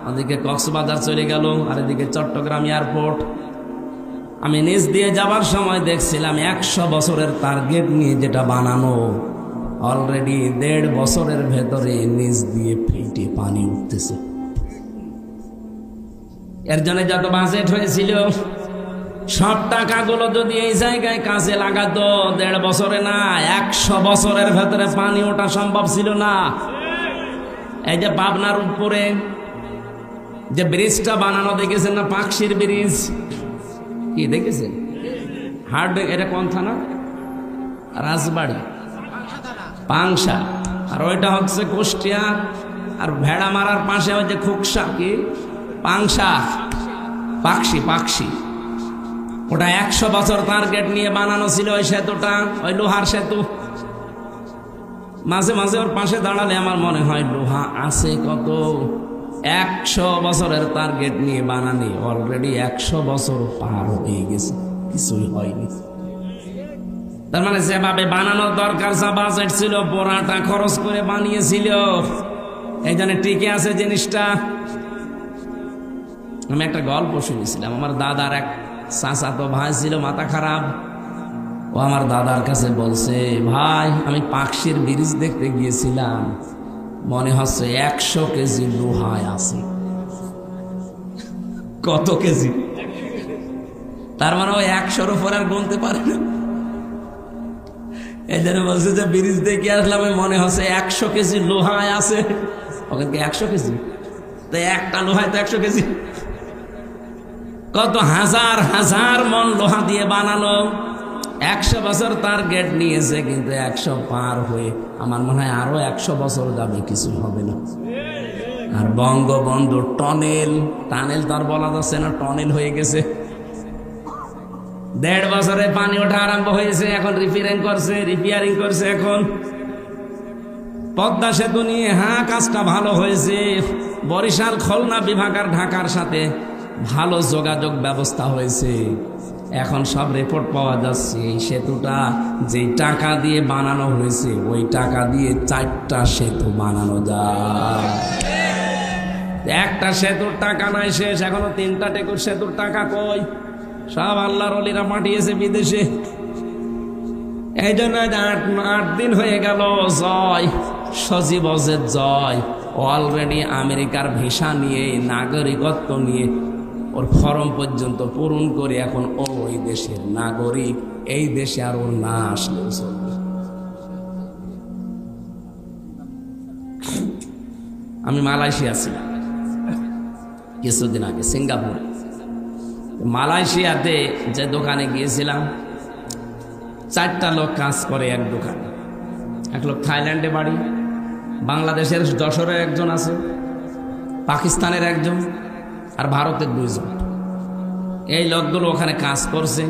ওদিকে কক্সবাজার চলে গেল, আর এদিকে চট্টগ্রাম এয়ারপোর্ট। আমি নিচ দিয়ে যাবার সময় দেখছিলাম 100 বছরের টার্গেট নিয়ে যেটা বানানো, অলরেডি 1.5 বছরের ভেতরে নিচ দিয়ে ফেটে পানি উঠতেছে। এর জন্য যত বাজেট হয়েছিল, সব টাকাগুলো যদি এই জায়গায় কাজে লাগাতো, 1.5 বছরে না 100 বছরের ভেতরে পানি ওঠা সম্ভব ছিল না। এই যে পাবনার উপরে যে ব্রিজটা বানানো দেখেছেন না, পাকশির ব্রিজ, কি দেখেছেন? হার্ড, এটা কোন থানা? রাজবাড়ি, পাংশা। আর ওইটা হচ্ছে কুষ্টিয়া। আর ভেড়া মারার পাশে ওই যে খুকসা, কি পাংশা, পাকশি। ওটা 100 বছর টার্গেট নিয়ে বানানো ছিল ওই সেতুটা, ওই লোহার সেতু। মাঝে মাঝে ওর পাশে দাঁড়ালে আমার মনে হয় লোহা আছে কত। 100 বছরের টার্গেট নিয়ে বানানি, অলরেডি 100 বছর পার হয়ে গেছে, কিছুই হয়নি। তার মানে যেভাবে বানানোর দরকার, যা বাজেট ছিল, পুরাটা খরচ করে বানিয়েছিল, এই জন্য টিকে আছে জিনিসটা। আমি একটা গল্প শুনেছিলাম, আমার দাদার এক চাচাতো ভাই ছিল মাথা খারাপ। ও আমার দাদার কাছে বলছে, ভাই আমি পাকশির ব্রিজ দেখতে গিয়েছিলাম, মনে হচ্ছে 100 কেজি লোহায় আছে। কত কেজি? তার মানে ওই 100-র উপর আর গুনতে পারে না। এই জন্য বলছে যে ব্রিজ দেখে আসলাম, মনে হচ্ছে 100 কেজি লোহায় আছে। ওখানে 100 কেজি, তাই একটা লোহায় তো 100 কেজি। কত হাজার হাজার মন লোহা দিয়ে বানানো, 100 বছর টার্গেট নিয়েছে, কিন্তু 100 পার হয়ে আমার মনে হয় আরো 100 বছর যাবে, কিছু হবে না। আর বঙ্গবন্ধু টানেল তো আর বলা যাচ্ছে না, টানেল হয়ে গেছে। 1.5 বছরে পানি ওঠা আরম্ভ হয়েছে, এখন রিপেয়ারিং করছে। এখন পদ্মা সেতু নিয়ে কাজটা ভালো হয়েছে। বরিশাল, খুলনা বিভাগ আর ঢাকার সাথে ভালো যোগাযোগ ব্যবস্থা হয়েছে। এখন সব রিপোর্ট পাওয়া যাচ্ছে, এই সেতুটা যে টাকা দিয়ে বানানো হয়েছে, ওই টাকা দিয়ে 4টা সেতু বানানো যায়। একটা সেতুর টাকা নাই শেষ, এখনো 3টা টেকুর সেতুর টাকা কই? সব আল্লাহর ওলিরা পাঠিয়েছে বিদেশে। এই জন্য 8 দিন হয়ে গেল জয়, সজীব অজেদ জয় অলরেডি আমেরিকার ভিসা নিয়ে, নাগরিকত্ব নিয়ে, ওর ফর্ম পর্যন্ত পূরণ করে এখন ওই দেশের নাগরিক। এই দেশে আর ওর না আসলেও চলবে। আমি মালয়েশিয়া ছিলাম কিছুদিন আগে, সিঙ্গাপুরে। মালয়েশিয়াতে যে দোকানে গিয়েছিলাম, 4টা লোক কাজ করে এক দোকানে। এক লোক থাইল্যান্ডে বাড়ি, বাংলাদেশের যশোরের একজন আছে, পাকিস্তানের একজন, আর ভারতের 2 জন। এই লোকগুলো ওখানে কাজ করছে।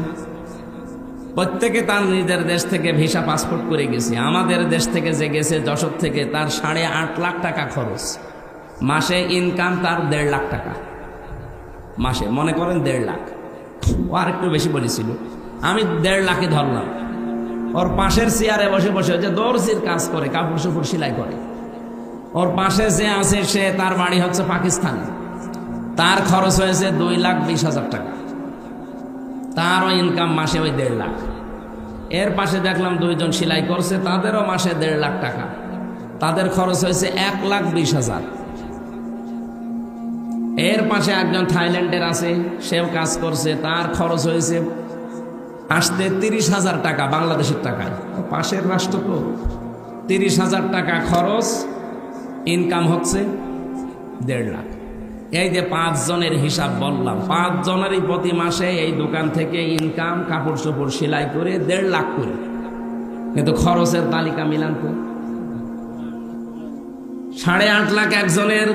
প্রত্যেকে তার নিজের দেশ থেকে ভিসা পাসপোর্ট করে গেছে। আমাদের দেশ থেকে যে গেছে যশোর থেকে, তার 8.5 লাখ টাকা খরচ। মাসে ইনকাম তার 1.5 লাখ টাকা মাসে, মনে করেন 1.5 লাখ। ও আর একটু বেশি বলেছিল, আমি 1.5 লাখে ধরলাম। ওর পাশের চেয়ারে বসে বসে, যে দর্জির কাজ করে, কাপড় চোপড় সেলাই করে, ওর পাশে যে আছে সে, তার বাড়ি হচ্ছে পাকিস্তানে। তার খরচ হয়েছে 2,20,000 টাকা। তারও ইনকাম মাসে ওই 1.5 লাখ। এর পাশে দেখলাম 2 জন সেলাই করছে, তাদেরও মাসে 1.5 লাখ টাকা। তাদের খরচ হয়েছে 1,20,000। এর পাশে একজন থাইল্যান্ডের আছে, সেও কাজ করছে, তার খরচ হয়েছে আসতে 30,000 টাকা বাংলাদেশের টাকায়। পাশের রাষ্ট্র তো, 30,000 টাকা খরচ, ইনকাম হচ্ছে 1.5 লাখ। এই যে 5 জনের হিসাব বললাম, 5 জনেরই প্রতি মাসে এই দোকান থেকে ইনকাম, কাপড় চোপড় সেলাই করে 1.5 লাখ করে। কিন্তু খরচের তালিকা মিলান তো, 8.5 লাখ একজনের,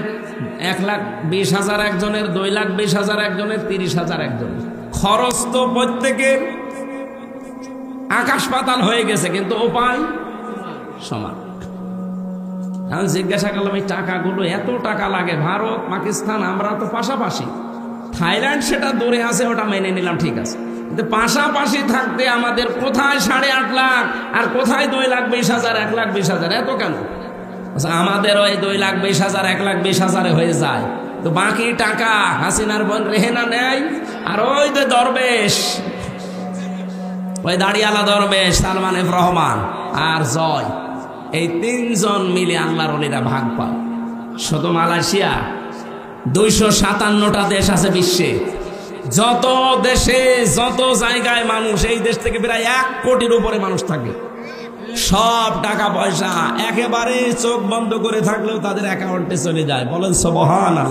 1,20,000 একজনের, 2,20,000 একজনের, 30,000 একজনের। খরচ তো প্রত্যেকের আকাশ পাতাল হয়ে গেছে, কিন্তু উপায় সমান। আমি জিজ্ঞাসা করলাম, এই টাকাগুলো, এত টাকা লাগে? ভারত, পাকিস্তান, আমরা তো পাশাপাশি। থাইল্যান্ড সেটা দূরে আছে, ওটা মেনে নিলাম, ঠিক আছে। পাশাপাশি থাকতে আমাদের কোথায় 8.5 লাখ আর কোথায় 2,20,000, 1,20,000, এত কেন? আমাদের ওই 2,20,000, 1,20,000 হয়ে যায়, তো বাকি টাকা হাসিনার বোন রেহেনা নেয়। আর ওই যে দরবেশ, ওই দাড়িয়ালা দরবেশ সালমান এফ রহমান আর জয়, এই 3 জন মিলে আল্লাহর ওলিরা ভাগ পায়। শুধু মালয়েশিয়া 257টা দেশ আছে বিশ্বে, যত দেশে যত জায়গায় মানুষ, এই দেশ থেকে প্রায় 1 কোটির উপরে মানুষ থাকে। সব টাকা পয়সা একেবারে চোখ বন্ধ করে থাকলেও তাদের অ্যাকাউন্টে চলে যায়। বলেন সুবহানাল্লাহ।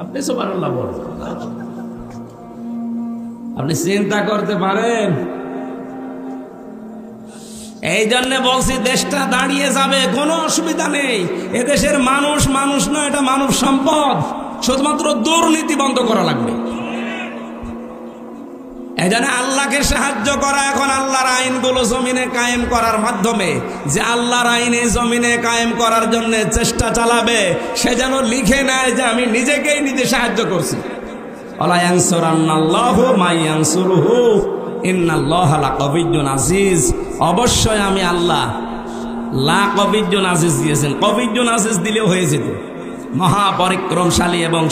আপনি সুবহানাল্লাহ বলেন। আপনি চিন্তা করতে পারেন? এই জন্য বলছি দেশটা দাঁড়িয়ে যাবে, কোনো অসুবিধা নেই। এদেশের মানুষ মানুষ নয়, এটা মানব সম্পদ। শুধুমাত্র দুর্নীতি বন্ধ করা লাগবে। এই জন্য আল্লাহকে সাহায্য করা, এখন আল্লাহর আইনগুলো জমিনে কায়েম করার মাধ্যমে, যে আল্লাহর আইন এই জমিনে কায়েম করার জন্য চেষ্টা চালাবে, সে যেন লিখে নেয় যে আমি নিজেকেই নিজে সাহায্য করছি। ওয়ালা ইয়ানসুরান্নাল্লাহু মা ইয়ানসুরুহু ইন্নাল্লাহা লাকাবিয়্যুন আজিজ। অবশ্যই আমি আল্লাহ লাকাবিয়্যুন আজিজ দিয়েছেন। কাবিয়্যুন আজিজ দিলেও হয়ে যেত, মহাপরিক্রমশালী এবং